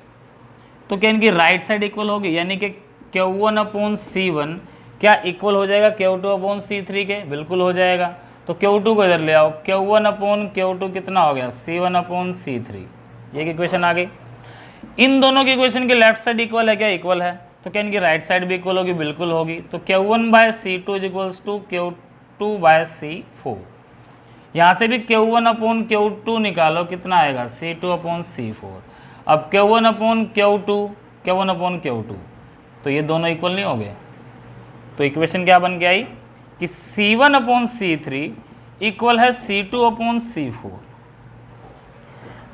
तो क्या इनकी राइट साइड इक्वल होगी, यानी कि Q1/C1 क्या इक्वल हो जाएगा Q2/C3 के, बिल्कुल हो जाएगा। तो Q2 को इधर ले आओ, Q1/Q2 कितना हो गया, C1/C3। ये इक्वेशन आ गई। इन दोनों की इक्वेशन की लेफ्ट साइड इक्वल है क्या, इक्वल है, तो क्या इनकी राइट साइड भी इक्वल होगी, बिल्कुल होगी। तो Q1/C2 is equals to Q2/C4। यहाँ से भी Q1/Q2 निकालो, कितना आएगा, C2/C4। अब Q1/Q2 तो ये दोनों इक्वल नहीं हो गए, तो इक्वेशन क्या बन के आई कि C1/C3 इक्वल है C2/C4।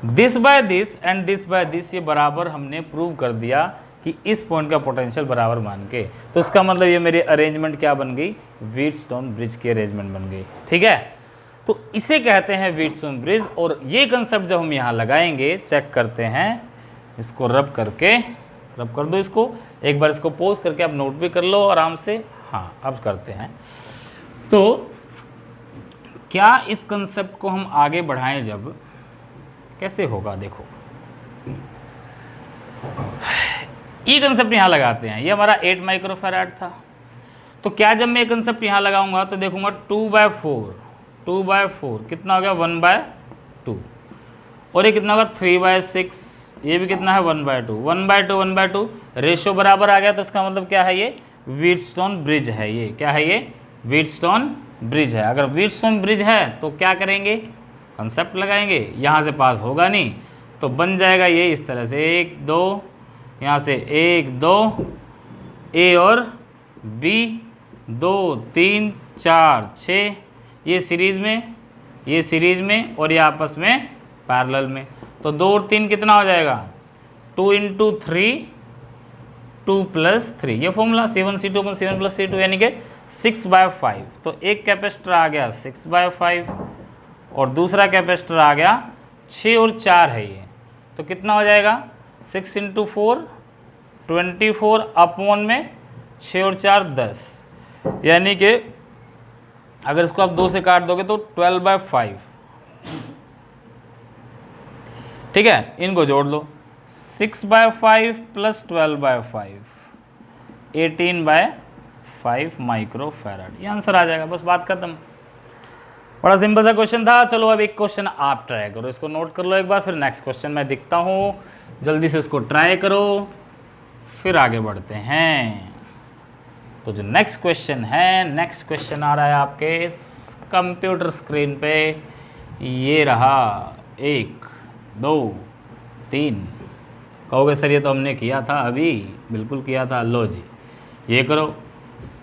This by this and this by this, ये बराबर हमने प्रूव कर दिया कि इस पॉइंट का पोटेंशियल बराबर मान के। तो इसका मतलब ये मेरी अरेंजमेंट क्या बन गई, व्हीटस्टोन ब्रिज की अरेंजमेंट बन गई। ठीक है, तो इसे कहते हैं व्हीटस्टोन ब्रिज। और ये कंसेप्ट जब हम यहाँ लगाएंगे, चेक करते हैं, इसको रब करके, रब कर दो इसको एक बार, इसको पॉज करके आप नोट भी कर लो आराम से। हाँ, अब करते हैं। तो क्या इस कंसेप्ट को हम आगे बढ़ाएं, जब कैसे होगा, देखो ये कंसेप्ट यहाँ लगाते हैं। ये हमारा 8 माइक्रोफैराड था, तो क्या जब मैं ये कंसेप्ट यहाँ लगाऊंगा तो देखूंगा 2/4 कितना हो गया, 1/2। और ये कितना होगा, 3/6। ये भी कितना है, 1/2 रेशियो बराबर आ गया। तो इसका मतलब क्या है, ये व्हीटस्टोन ब्रिज है। ये क्या है, ये व्हीटस्टोन ब्रिज है। अगर व्हीटस्टोन ब्रिज है तो क्या करेंगे, कंसेप्ट लगाएंगे, यहाँ से पास होगा नहीं तो बन जाएगा ये इस तरह से, 1 2, यहाँ से 1 2, ए और बी 2 3 4 6, ये सीरीज़ में, ये सीरीज़ में और ये आपस में पैरेलल में। तो 2 और 3 कितना हो जाएगा, 2 × 3 2 + 3। ये फॉर्मूला C1/C2 C1 + C2 यानी कि 6/5। तो एक कैपेसिटर आ गया 6/5 और दूसरा कैपेसिटर आ गया 6 और 4 है ये, तो कितना हो जाएगा, 6 × 4 24 में 6 और 4 10, यानी कि अगर इसको आप 2 से काट दोगे तो 12/5। ठीक है, इनको जोड़ लो, 6/5 + 12/5 18/5 माइक्रोफैराड। ये आंसर आ जाएगा, बस बात खत्म। बड़ा सिंपल सा क्वेश्चन था। चलो अब एक क्वेश्चन आप ट्राई करो, इसको नोट कर लो एक बार, फिर नेक्स्ट क्वेश्चन मैं दिखता हूँ, जल्दी से इसको ट्राई करो, फिर आगे बढ़ते हैं। तो जो नेक्स्ट क्वेश्चन है, नेक्स्ट क्वेश्चन आ रहा है आपके कंप्यूटर स्क्रीन पे, ये रहा 1 2 3। कहोगे सर ये तो हमने किया था अभी, बिल्कुल किया था। लो जी, ये करो,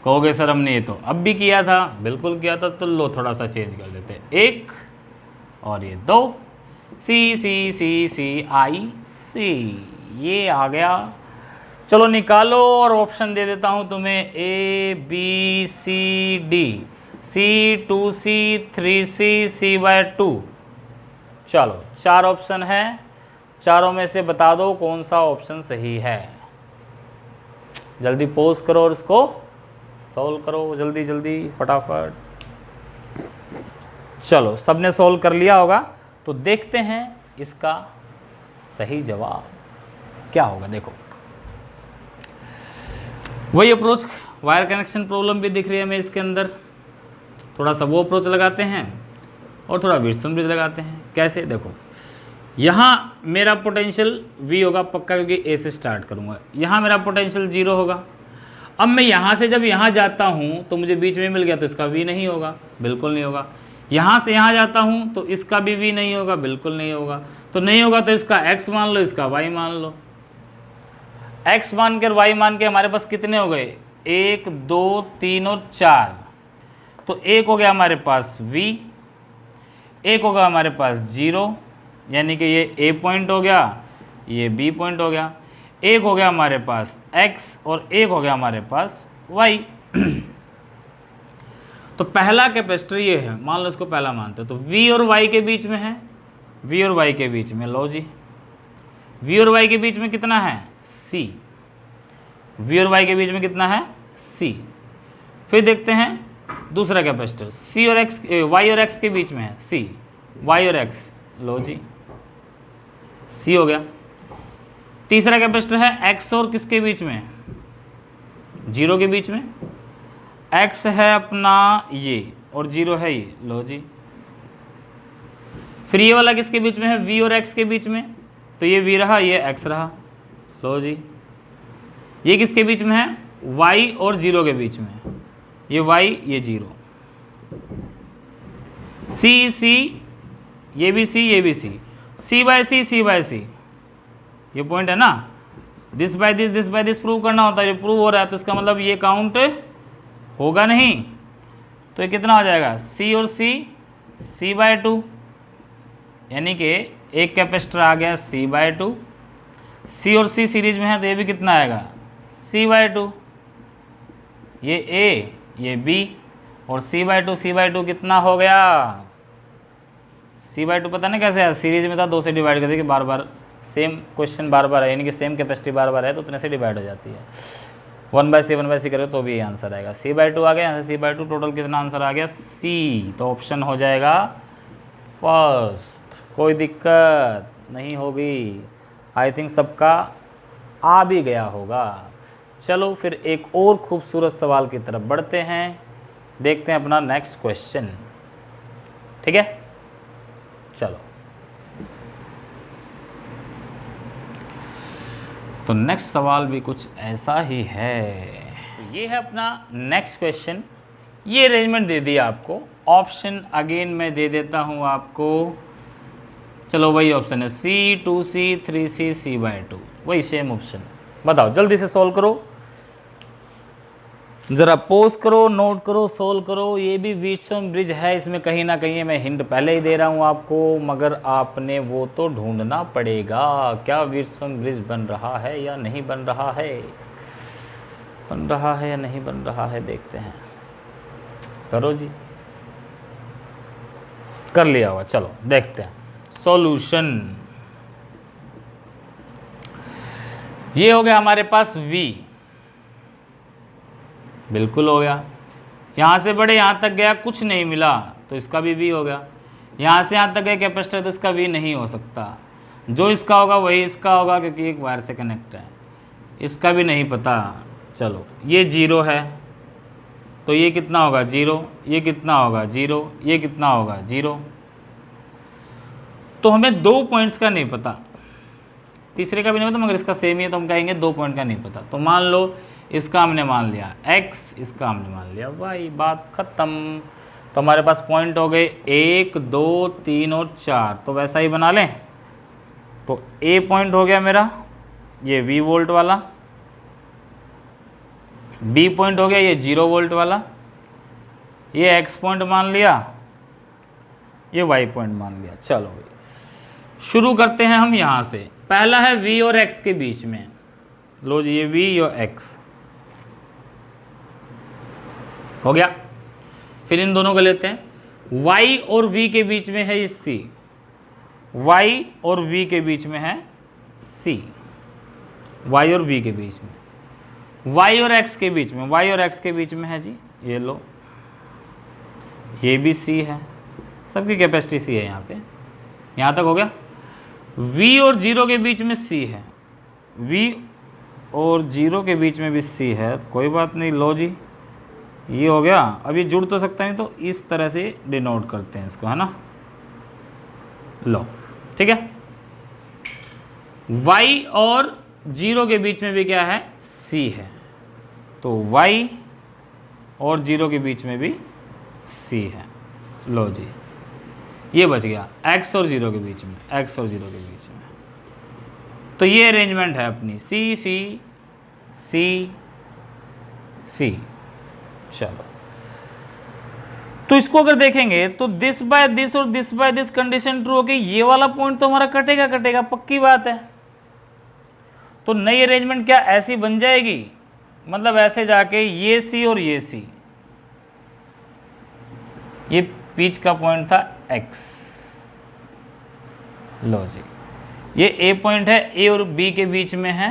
कहोगे सर हमने ये तो अब भी किया था, बिल्कुल किया था, तो लो थोड़ा सा चेंज कर देते हैं, 1 और ये 2, सी सी सी सी आई सी, ये आ गया। चलो निकालो और ऑप्शन दे देता हूँ तुम्हें, A B C D, C2C 3C C/2। चलो 4 ऑप्शन है, चारों में से बता दो कौन सा ऑप्शन सही है। जल्दी पोज करो और इसको सॉल्व करो, जल्दी जल्दी फटाफट। चलो सबने सॉल्व कर लिया होगा, तो देखते हैं इसका सही जवाब क्या होगा। देखो वही अप्रोच, वायर कनेक्शन प्रॉब्लम भी दिख रही है हमें इसके अंदर, थोड़ा सा वो अप्रोच लगाते हैं और थोड़ा व्हिटस्टोन ब्रिज लगाते हैं। कैसे, देखो यहाँ मेरा पोटेंशियल V होगा पक्का, क्योंकि A से स्टार्ट करूँगा, यहाँ मेरा पोटेंशियल 0 होगा। अब मैं यहाँ से जब यहाँ जाता हूँ तो मुझे बीच में मिल गया, तो इसका V नहीं होगा, बिल्कुल नहीं होगा। यहाँ से यहाँ जाता हूँ तो इसका भी V नहीं होगा, बिल्कुल नहीं होगा। तो नहीं होगा तो इसका X मान लो, इसका Y मान लो। X मान के और Y मान के हमारे पास कितने हो गए, 1 2 3 और 4। तो एक हो गया हमारे पास V, एक होगा हमारे पास 0, यानी कि ये A पॉइंट हो गया, ये B पॉइंट हो गया। एक हो गया हमारे पास X और एक हो गया हमारे पास Y। तो पहला कैपेसिटर ये है, मान लो इसको पहला मानते हैं, तो V और Y के बीच में है, V और Y के बीच में, लो जी V और Y के बीच में कितना है, C। V और Y के बीच में कितना है, C। फिर देखते हैं दूसरा कैपेसिटर, C और X, Y और X के बीच में है, C, Y और X, लो जी C हो गया। तीसरा कैपेसिटर है X और किसके बीच में, 0 के बीच में, X है अपना ये और 0 है ये, लो जी। फिर ये वाला किसके बीच में है, V और X के बीच में, तो ये V रहा, ये X रहा, लो जी। ये किसके बीच में है, Y और 0 के बीच में, ये Y ये 0, C ये भी C ये भी C, C/C ये पॉइंट है ना, दिस बाय दिस प्रूव करना होता है, ये प्रूव हो रहा है, तो इसका मतलब ये काउंट होगा नहीं। तो ये कितना हो जाएगा, C और C/2, यानी कि एक कैपेसिटर आ गया C/2, C और C सीरीज में है, तो ये भी कितना आएगा, C/2। ये A ये B और C/2 कितना हो गया, C/2 पता नहीं कैसे है, सीरीज में था 2 से डिवाइड कर दी कि बार बार सेम क्वेश्चन बार बार है, यानी कि सेम कैपेसिटी बार बार है, तो उतने से डिवाइड हो जाती है। 1/C करें तो भी ये आंसर आएगा, C/2 आ गया, यहाँ से C/2 टोटल कितना आंसर आ गया, C। तो ऑप्शन हो जाएगा फर्स्ट, कोई दिक्कत नहीं होगी। आई थिंक सबका आ भी गया होगा। चलो फिर एक और खूबसूरत सवाल की तरफ बढ़ते हैं, देखते हैं अपना नेक्स्ट क्वेश्चन, ठीक है। चलो तो नेक्स्ट सवाल भी कुछ ऐसा ही है। ये है अपना नेक्स्ट क्वेश्चन, ये अरेंजमेंट दे दिया आपको, ऑप्शन अगेन मैं दे देता हूँ आपको। चलो वही ऑप्शन है, C2C 3C C/2, वही सेम ऑप्शन। बताओ जल्दी से सॉल्व करो, ज़रा पोज करो, नोट करो, सोल्व करो। ये भी व्हिटस्टोन ब्रिज है, इसमें कहीं ना कहीं मैं हिंट पहले ही दे रहा हूँ आपको, मगर आपने वो तो ढूंढना पड़ेगा। क्या व्हिटस्टोन ब्रिज बन रहा है या नहीं बन रहा है, बन रहा है या नहीं बन रहा है, देखते हैं। करो जी, कर लिया होगा, चलो देखते हैं सॉल्यूशन। ये हो गया हमारे पास V, बिल्कुल हो गया। यहाँ से बड़े यहाँ तक गया, कुछ नहीं मिला, तो इसका भी V हो गया। यहाँ से यहाँ तक गया कैपेसिटर, तो इसका V नहीं हो सकता, जो इसका होगा वही इसका होगा, क्योंकि एक वायर से कनेक्ट है। इसका भी नहीं पता। चलो ये 0 है, तो ये कितना होगा 0, ये कितना होगा 0, ये कितना होगा 0। तो हमें 2 पॉइंट्स का नहीं पता, तीसरे का भी नहीं पता, मगर इसका सेम ही है, तो हम कहेंगे 2 पॉइंट का नहीं पता। तो मान लो इसका हमने मान लिया X, इसका हमने मान लिया Y, बात ख़त्म। तो हमारे पास पॉइंट हो गए 1 2 3 और 4, तो वैसा ही बना लें। तो A पॉइंट हो गया मेरा ये V वोल्ट वाला, बी पॉइंट हो गया ये 0 वोल्ट वाला, ये एक्स पॉइंट मान लिया, ये वाई पॉइंट मान लिया। चलो भाई शुरू करते हैं हम यहाँ से। पहला है वी और एक्स के बीच में, लो जी ये वी और एक्स हो गया। फिर इन दोनों को लेते हैं, y और v के बीच में है ये c, y और v के बीच में है c, y और v के बीच में, y और x के बीच में, y और x के बीच में है जी ये लो, ये भी c है, सबकी कैपेसिटी c है यहाँ पे। यहाँ तक हो गया। v और 0 के बीच में c है, v और 0 के बीच में भी c है, कोई बात नहीं, लो जी ये हो गया। अब ये जुड़ तो सकता नहीं, तो इस तरह से डिनोट करते हैं इसको, है ना, लो ठीक है। y और 0 के बीच में भी क्या है, c है, तो y और 0 के बीच में भी c है, लो जी ये बच गया। x और 0 के बीच में, x और 0 के बीच में, तो ये अरेंजमेंट है अपनी c c c c। चलो तो इसको अगर देखेंगे तो दिस बाय दिस और this by this condition true होगी, ये वाला पॉइंट तो हमारा कटेगा कटेगा, पक्की बात है। तो नई अरेंजमेंट क्या ऐसी बन जाएगी, मतलब ऐसे जाके ये सी और ये सी, ये बीच का पॉइंट था x, लो जी ये ए पॉइंट है, ए और बी के बीच में है,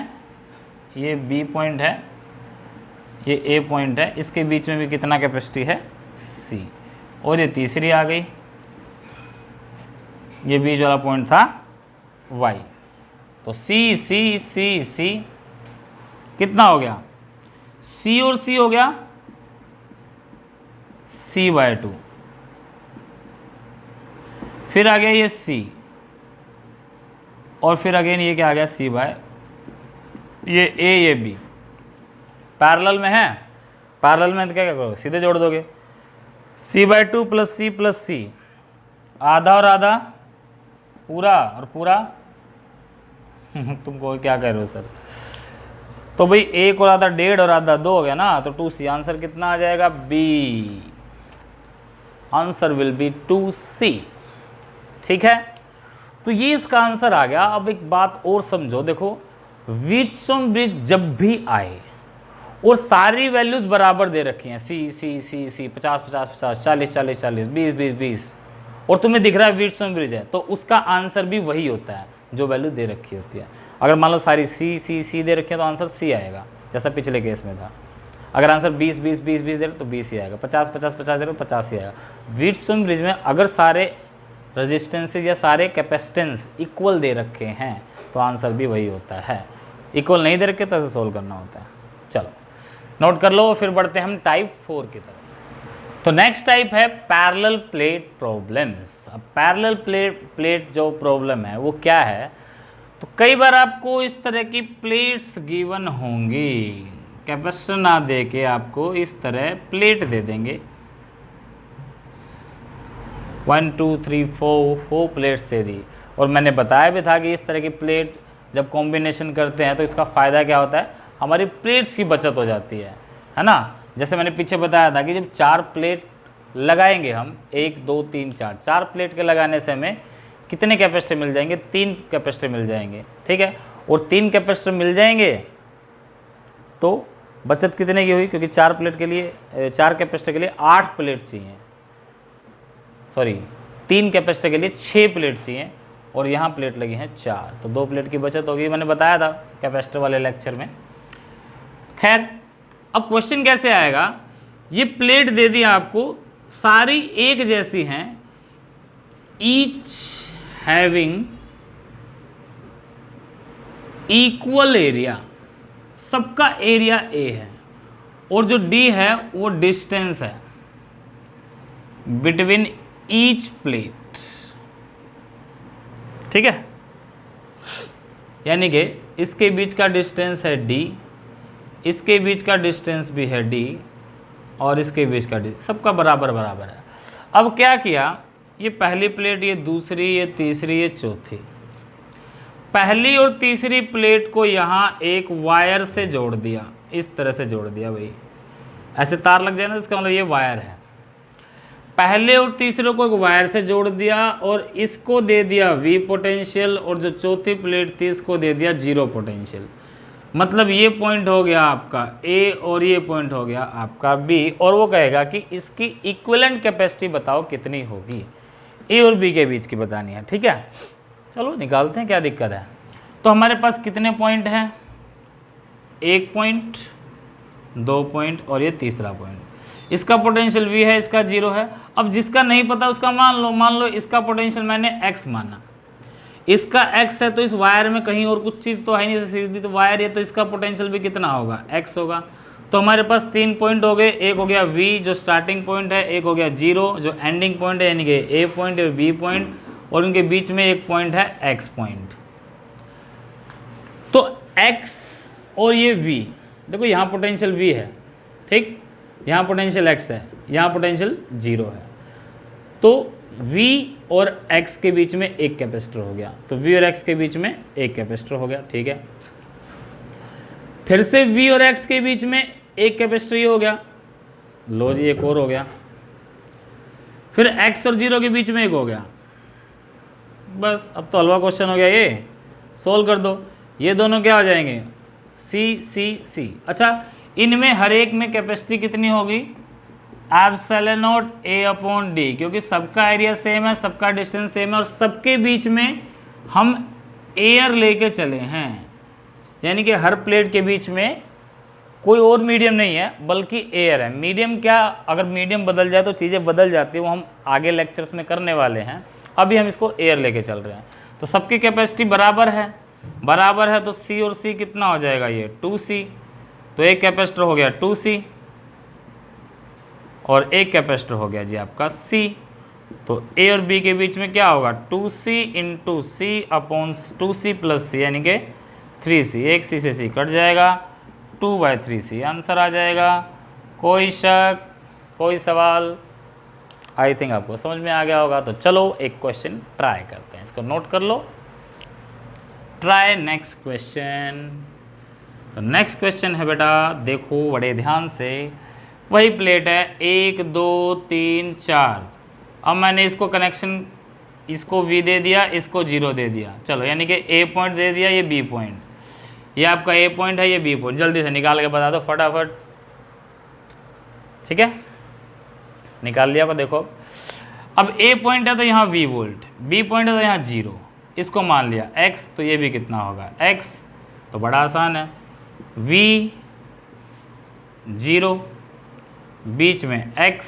ये बी पॉइंट है, ये ए पॉइंट है, इसके बीच में भी कितना कैपेसिटी है c, और ये तीसरी आ गई, ये बीच वाला पॉइंट था y, तो c c c c कितना हो गया, c और c हो गया c/2, फिर आ गया ये c, और फिर अगेन ये क्या आ गया c/, ये a ये b पैरेलल में है, पैरेलल में तो क्या करोगे, सीधे जोड़ दोगे, c/2 plus c plus c, आधा और आधा पूरा और पूरा तुमको क्या कह रहे हो सर, तो भाई 1 और आधा 1.5 और आधा 2 हो गया ना, तो 2c, आंसर कितना आ जाएगा b, answer will be 2c, ठीक है। तो ये इसका आंसर आ गया। अब एक बात और समझो, देखो व्हीटस्टोन ब्रिज जब भी आए और सारी वैल्यूज बराबर दे रखी हैं, सी सी सी सी 50 50 50 40 40 40 20 20 20, और तुम्हें दिख रहा है व्हीटस्टोन ब्रिज है, तो उसका आंसर भी वही होता है जो वैल्यू दे रखी होती है। अगर मान लो सारी सी सी सी दे रखी है तो आंसर सी आएगा, जैसा पिछले केस में था। अगर आंसर 20 20 20 20 दे रहे तो 20 ही आएगा, 50 50 50 दे रहे तो 50 ही आएगा। व्हीटस्टोन ब्रिज में अगर सारे रेजिस्टेंसेज या सारे कैपेसिटेंस इक्वल दे रखे हैं तो आंसर भी वही होता है, इक्वल नहीं दे रखे तो ऐसे सोल्व करना होता है। चलो नोट कर लो, फिर बढ़ते हैं हम टाइप 4 की तरफ। तो नेक्स्ट टाइप है पैरेलल प्लेट प्रॉब्लम्स। अब पैरेलल प्लेट जो प्रॉब्लम है वो क्या है, तो कई बार आपको इस तरह की प्लेट्स गिवन होंगी, कैपेसिटर ना दे के आपको इस तरह प्लेट दे देंगे, 1 2 3 4 प्लेट्स दे दी। और मैंने बताया भी था कि इस तरह की प्लेट जब कॉम्बिनेशन करते हैं तो इसका फ़ायदा क्या होता है, हमारी प्लेट्स की बचत हो जाती है ना। जैसे मैंने पीछे बताया था कि जब 4 प्लेट लगाएंगे हम, 1 2 3 4 प्लेट के लगाने से हमें कितने कैपेसिटर मिल जाएंगे, 3 कैपेसिटर मिल जाएंगे, ठीक है। और 3 कैपेसिटर मिल जाएंगे तो बचत कितने की हुई, क्योंकि 4 प्लेट के लिए 4 कैपेसिटर के लिए 8 प्लेट चाहिए, सॉरी 3 कैपेसिटर के लिए 6 प्लेट चाहिए, और यहाँ प्लेट लगी हैं 4, तो 2 प्लेट की बचत होगी, मैंने बताया था कैपेसिटर वाले लेक्चर में। खैर अब क्वेश्चन कैसे आएगा, ये प्लेट दे दी आपको, सारी एक जैसी हैं, ईच हैविंग इक्वल एरिया, सबका एरिया ए है, और जो डी है वो डिस्टेंस है बिटवीन ईच प्लेट, ठीक है। यानी कि इसके बीच का डिस्टेंस है डी, इसके बीच का डिस्टेंस भी है डी, और इसके बीच का सबका बराबर बराबर है। अब क्या किया, ये पहली प्लेट, ये दूसरी, ये तीसरी, ये चौथी, पहली और तीसरी प्लेट को यहाँ एक वायर से जोड़ दिया, इस तरह से जोड़ दिया भाई, ऐसे तार लग जाए ना, इसका मतलब ये वायर है। पहले और तीसरे को एक वायर से जोड़ दिया और इसको दे दिया V पोटेंशियल, और जो चौथी प्लेट थी इसको दे दिया 0 पोटेंशियल। मतलब ये पॉइंट हो गया आपका A और ये पॉइंट हो गया आपका B, और वो कहेगा कि इसकी इक्विवेलेंट कैपेसिटी बताओ कितनी होगी। A और B के बीच की बतानी है, ठीक है। चलो निकालते हैं, क्या दिक्कत है। तो हमारे पास कितने पॉइंट हैं, 1 पॉइंट, 2 पॉइंट और ये तीसरा पॉइंट। इसका पोटेंशियल V है, इसका 0 है। अब जिसका नहीं पता उसका मान लो इसका पोटेंशियल मैंने x माना, इसका x है, तो इस वायर में कहीं और कुछ चीज़ तो है नहीं, सीधी तो वायर है, तो इसका पोटेंशियल भी कितना होगा, x होगा। तो हमारे पास 3 पॉइंट हो गए, एक हो गया V जो स्टार्टिंग पॉइंट है, एक हो गया 0 जो एंडिंग पॉइंट है, यानी कि A पॉइंट या B पॉइंट, और उनके बीच में एक पॉइंट है x पॉइंट। तो x और ये V, देखो यहाँ पोटेंशियल V है, ठीक, यहाँ पोटेंशियल x है, यहाँ पोटेंशियल 0 है। तो V और x के बीच में एक कैपेसिटर हो गया, तो V और x के बीच में एक कैपेसिटर हो गया, ठीक है। फिर से V और x के बीच में एक कैपेसिटर ये हो गया, लो जी एक और हो गया। फिर x और 0 के बीच में एक हो गया। बस अब तो हलवा क्वेश्चन हो गया, ये सोल्व कर दो। ये दोनों क्या हो जाएंगे, C C C। अच्छा, इनमें हर एक में कैपेसिटी कितनी होगी, epsilon not A upon D, क्योंकि सबका एरिया सेम है, सबका डिस्टेंस सेम है, और सबके बीच में हम एयर लेके चले हैं, यानी कि हर प्लेट के बीच में कोई और मीडियम नहीं है बल्कि एयर है। मीडियम क्या, अगर मीडियम बदल जाए तो चीज़ें बदल जाती है, वो हम आगे लेक्चर्स में करने वाले हैं। अभी हम इसको एयर लेके चल रहे हैं। तो सबकी कैपेसिटी बराबर है, तो C और C कितना हो जाएगा, ये 2C। तो एक कैपेसिटर हो गया 2C और एक कैपेसिटर हो गया जी आपका C। तो A और B के बीच में क्या होगा, 2C into C upon 2C plus C, यानी कि 3C। एक C से C कट जाएगा, 2/3C आंसर आ जाएगा। कोई शक, कोई सवाल? आई थिंक आपको समझ में आ गया होगा। तो चलो एक क्वेश्चन ट्राई करते हैं, इसको नोट कर लो। Try next question. तो नेक्स्ट क्वेश्चन है बेटा, देखो बड़े ध्यान से, वही प्लेट है 1 2 3 4। अब मैंने इसको कनेक्शन, इसको V दे दिया, इसको 0 दे दिया। चलो यानी कि A पॉइंट दे दिया, ये B पॉइंट, ये आपका A पॉइंट है, ये B पॉइंट। जल्दी से निकाल के बता दो फटाफट, ठीक है। निकाल लिया को देखो। अब A पॉइंट है तो यहाँ V वोल्ट, B पॉइंट है तो यहाँ 0, इसको मान लिया X, तो ये भी कितना होगा X। तो बड़ा आसान है, V 0 बीच में x,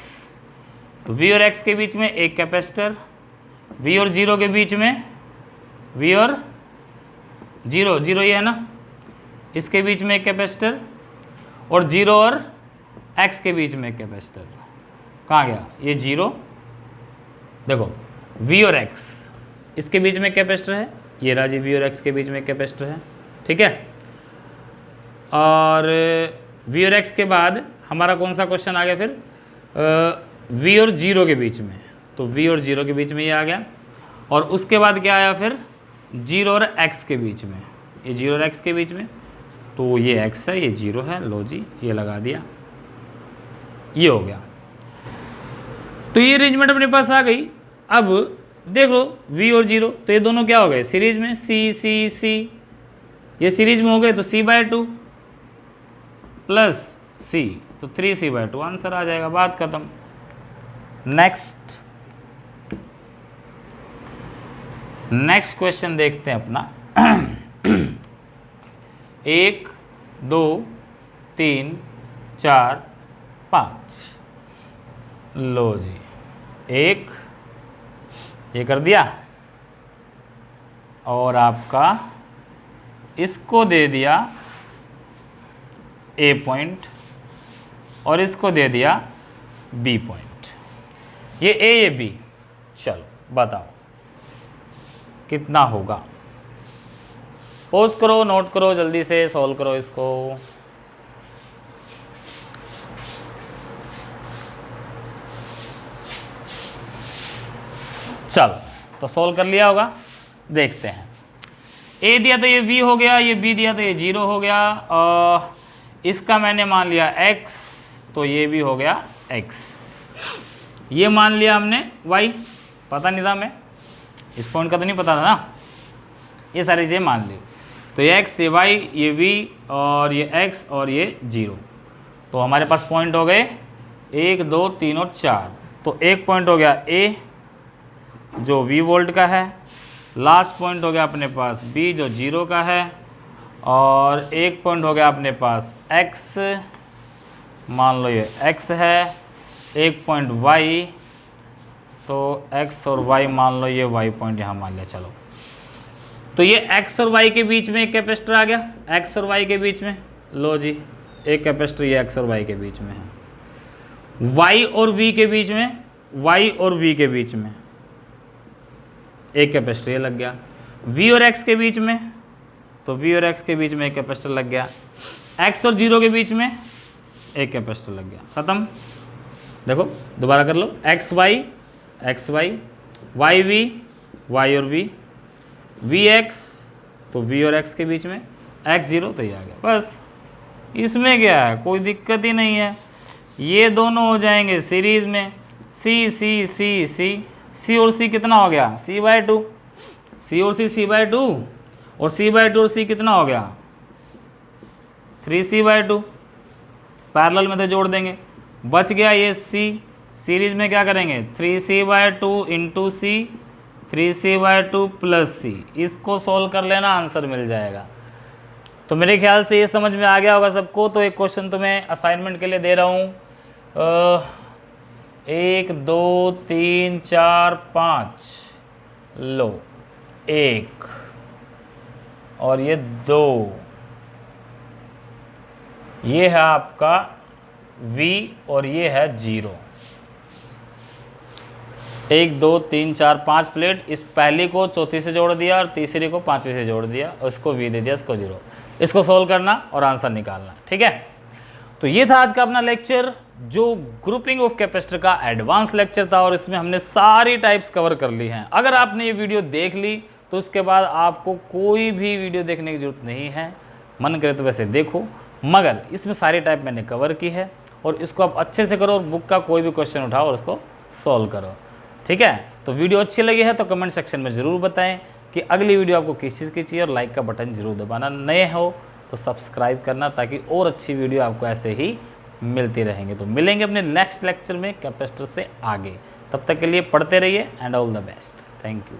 तो V और x के बीच में एक कैपेसिटर, V और 0 के बीच में, V और 0 ये है ना, इसके बीच में एक कैपेसिटर, और 0 और x के बीच में एक कैपेसिटर। कहाँ गया ये 0, देखो V और x इसके बीच में कैपेसिटर है, ये रहा जी V और x के बीच में कैपेसिटर है, ठीक है। और V और x के बाद हमारा कौन सा क्वेश्चन आ गया फिर, V और 0 के बीच में, तो V और 0 के बीच में ये आ गया। और उसके बाद क्या आया फिर, 0 और x के बीच में, ये 0 और x के बीच में, तो ये x है, ये 0 है, लो जी ये लगा दिया, ये हो गया। तो ये अरेंजमेंट अपने पास आ गई। अब देख लो V और 0, तो ये दोनों क्या हो गए सीरीज में, C C C, ये सीरीज में हो गए, तो C/2 प्लस C, तो 3C/2 आंसर आ जाएगा, बात खत्म। नेक्स्ट क्वेश्चन देखते हैं अपना। 1 2 3 4 5, लो जी एक ये कर दिया, और आपका इसको दे दिया A पॉइंट, और इसको दे दिया B पॉइंट, ये A ये B। चलो बताओ कितना होगा, पॉज करो, नोट करो, जल्दी से सॉल्व करो इसको। चलो तो सॉल्व कर लिया होगा, देखते हैं। A दिया तो ये V हो गया, ये B दिया तो ये 0 हो गया, इसका मैंने मान लिया x, तो ये भी हो गया x। ये मान लिया हमने y, पता नहीं था मैं, इस पॉइंट का तो नहीं पता था ना, ये सारी चीज़ें मान ली। तो ये x, ये y, ये v और ये x और ये 0। तो हमारे पास पॉइंट हो गए 1, 2, 3 और 4। तो एक पॉइंट हो गया A जो v वोल्ट का है, लास्ट पॉइंट हो गया अपने पास B जो 0 का है, और एक पॉइंट हो गया अपने पास x, मान लो ये x है, एक पॉइंट y, तो x और y मान लो ये y पॉइंट यहाँ मान लिया। चलो, तो ये x और y के बीच में एक कैपेसिटर आ गया, x और y के बीच में, लो जी एक कैपेसिटर ये x और y के बीच में है। y और v के बीच में, y और v के बीच में एक कैपेसिटर ये लग गया। v और x के बीच में, तो v और x के बीच में एक कैपेसिटर लग गया। x और 0 के बीच में एक कैपेसिटर लग गया, ख़त्म। देखो दोबारा कर लो, x y, y v, y और v, v x, तो v और x के बीच में x 0, तो ये आ गया। बस इसमें क्या है, कोई दिक्कत ही नहीं है। ये दोनों हो जाएंगे सीरीज में, c c c c, c और c कितना हो गया, c/2, c और c c/2, और c/2 और c कितना हो गया 3c/2। पैरेलल में तो जोड़ देंगे, बच गया ये c। सीरीज में क्या करेंगे, 3c/2 into c, 3c/2 plus c, इसको सोल्व कर लेना, आंसर मिल जाएगा। तो मेरे ख्याल से ये समझ में आ गया होगा सबको। तो एक क्वेश्चन तुम्हें असाइनमेंट के लिए दे रहा हूँ, 1 2 3 4 5, लो 1 और ये 2, ये है आपका v और ये है 0। 1 2 3 4 5 प्लेट, इस पहली को चौथी से जोड़ दिया और तीसरी को पांचवी से जोड़ दिया और इसको v दे दिया, इसको 0। इसको सोल्व करना और आंसर निकालना, ठीक है। तो ये था आज का अपना लेक्चर, जो ग्रुपिंग ऑफ कैपेसिटर का एडवांस लेक्चर था, और इसमें हमने सारी टाइप्स कवर कर ली हैं। अगर आपने ये वीडियो देख ली तो उसके बाद आपको कोई भी वीडियो देखने की जरूरत नहीं है, मन करे तो वैसे देखो, मगर इसमें सारी टाइप मैंने कवर की है। और इसको आप अच्छे से करो और बुक का कोई भी क्वेश्चन उठाओ और उसको सॉल्व करो, ठीक है। तो वीडियो अच्छी लगी है तो कमेंट सेक्शन में ज़रूर बताएं कि अगली वीडियो आपको किस चीज़ की चाहिए, और लाइक का बटन जरूर दबाना। नए हो तो सब्सक्राइब करना, ताकि और अच्छी वीडियो आपको ऐसे ही मिलती रहेंगे। तो मिलेंगे अपने नेक्स्ट लेक्चर में कैपेसिटर से आगे, तब तक के लिए पढ़ते रहिए and all the best. Thank you.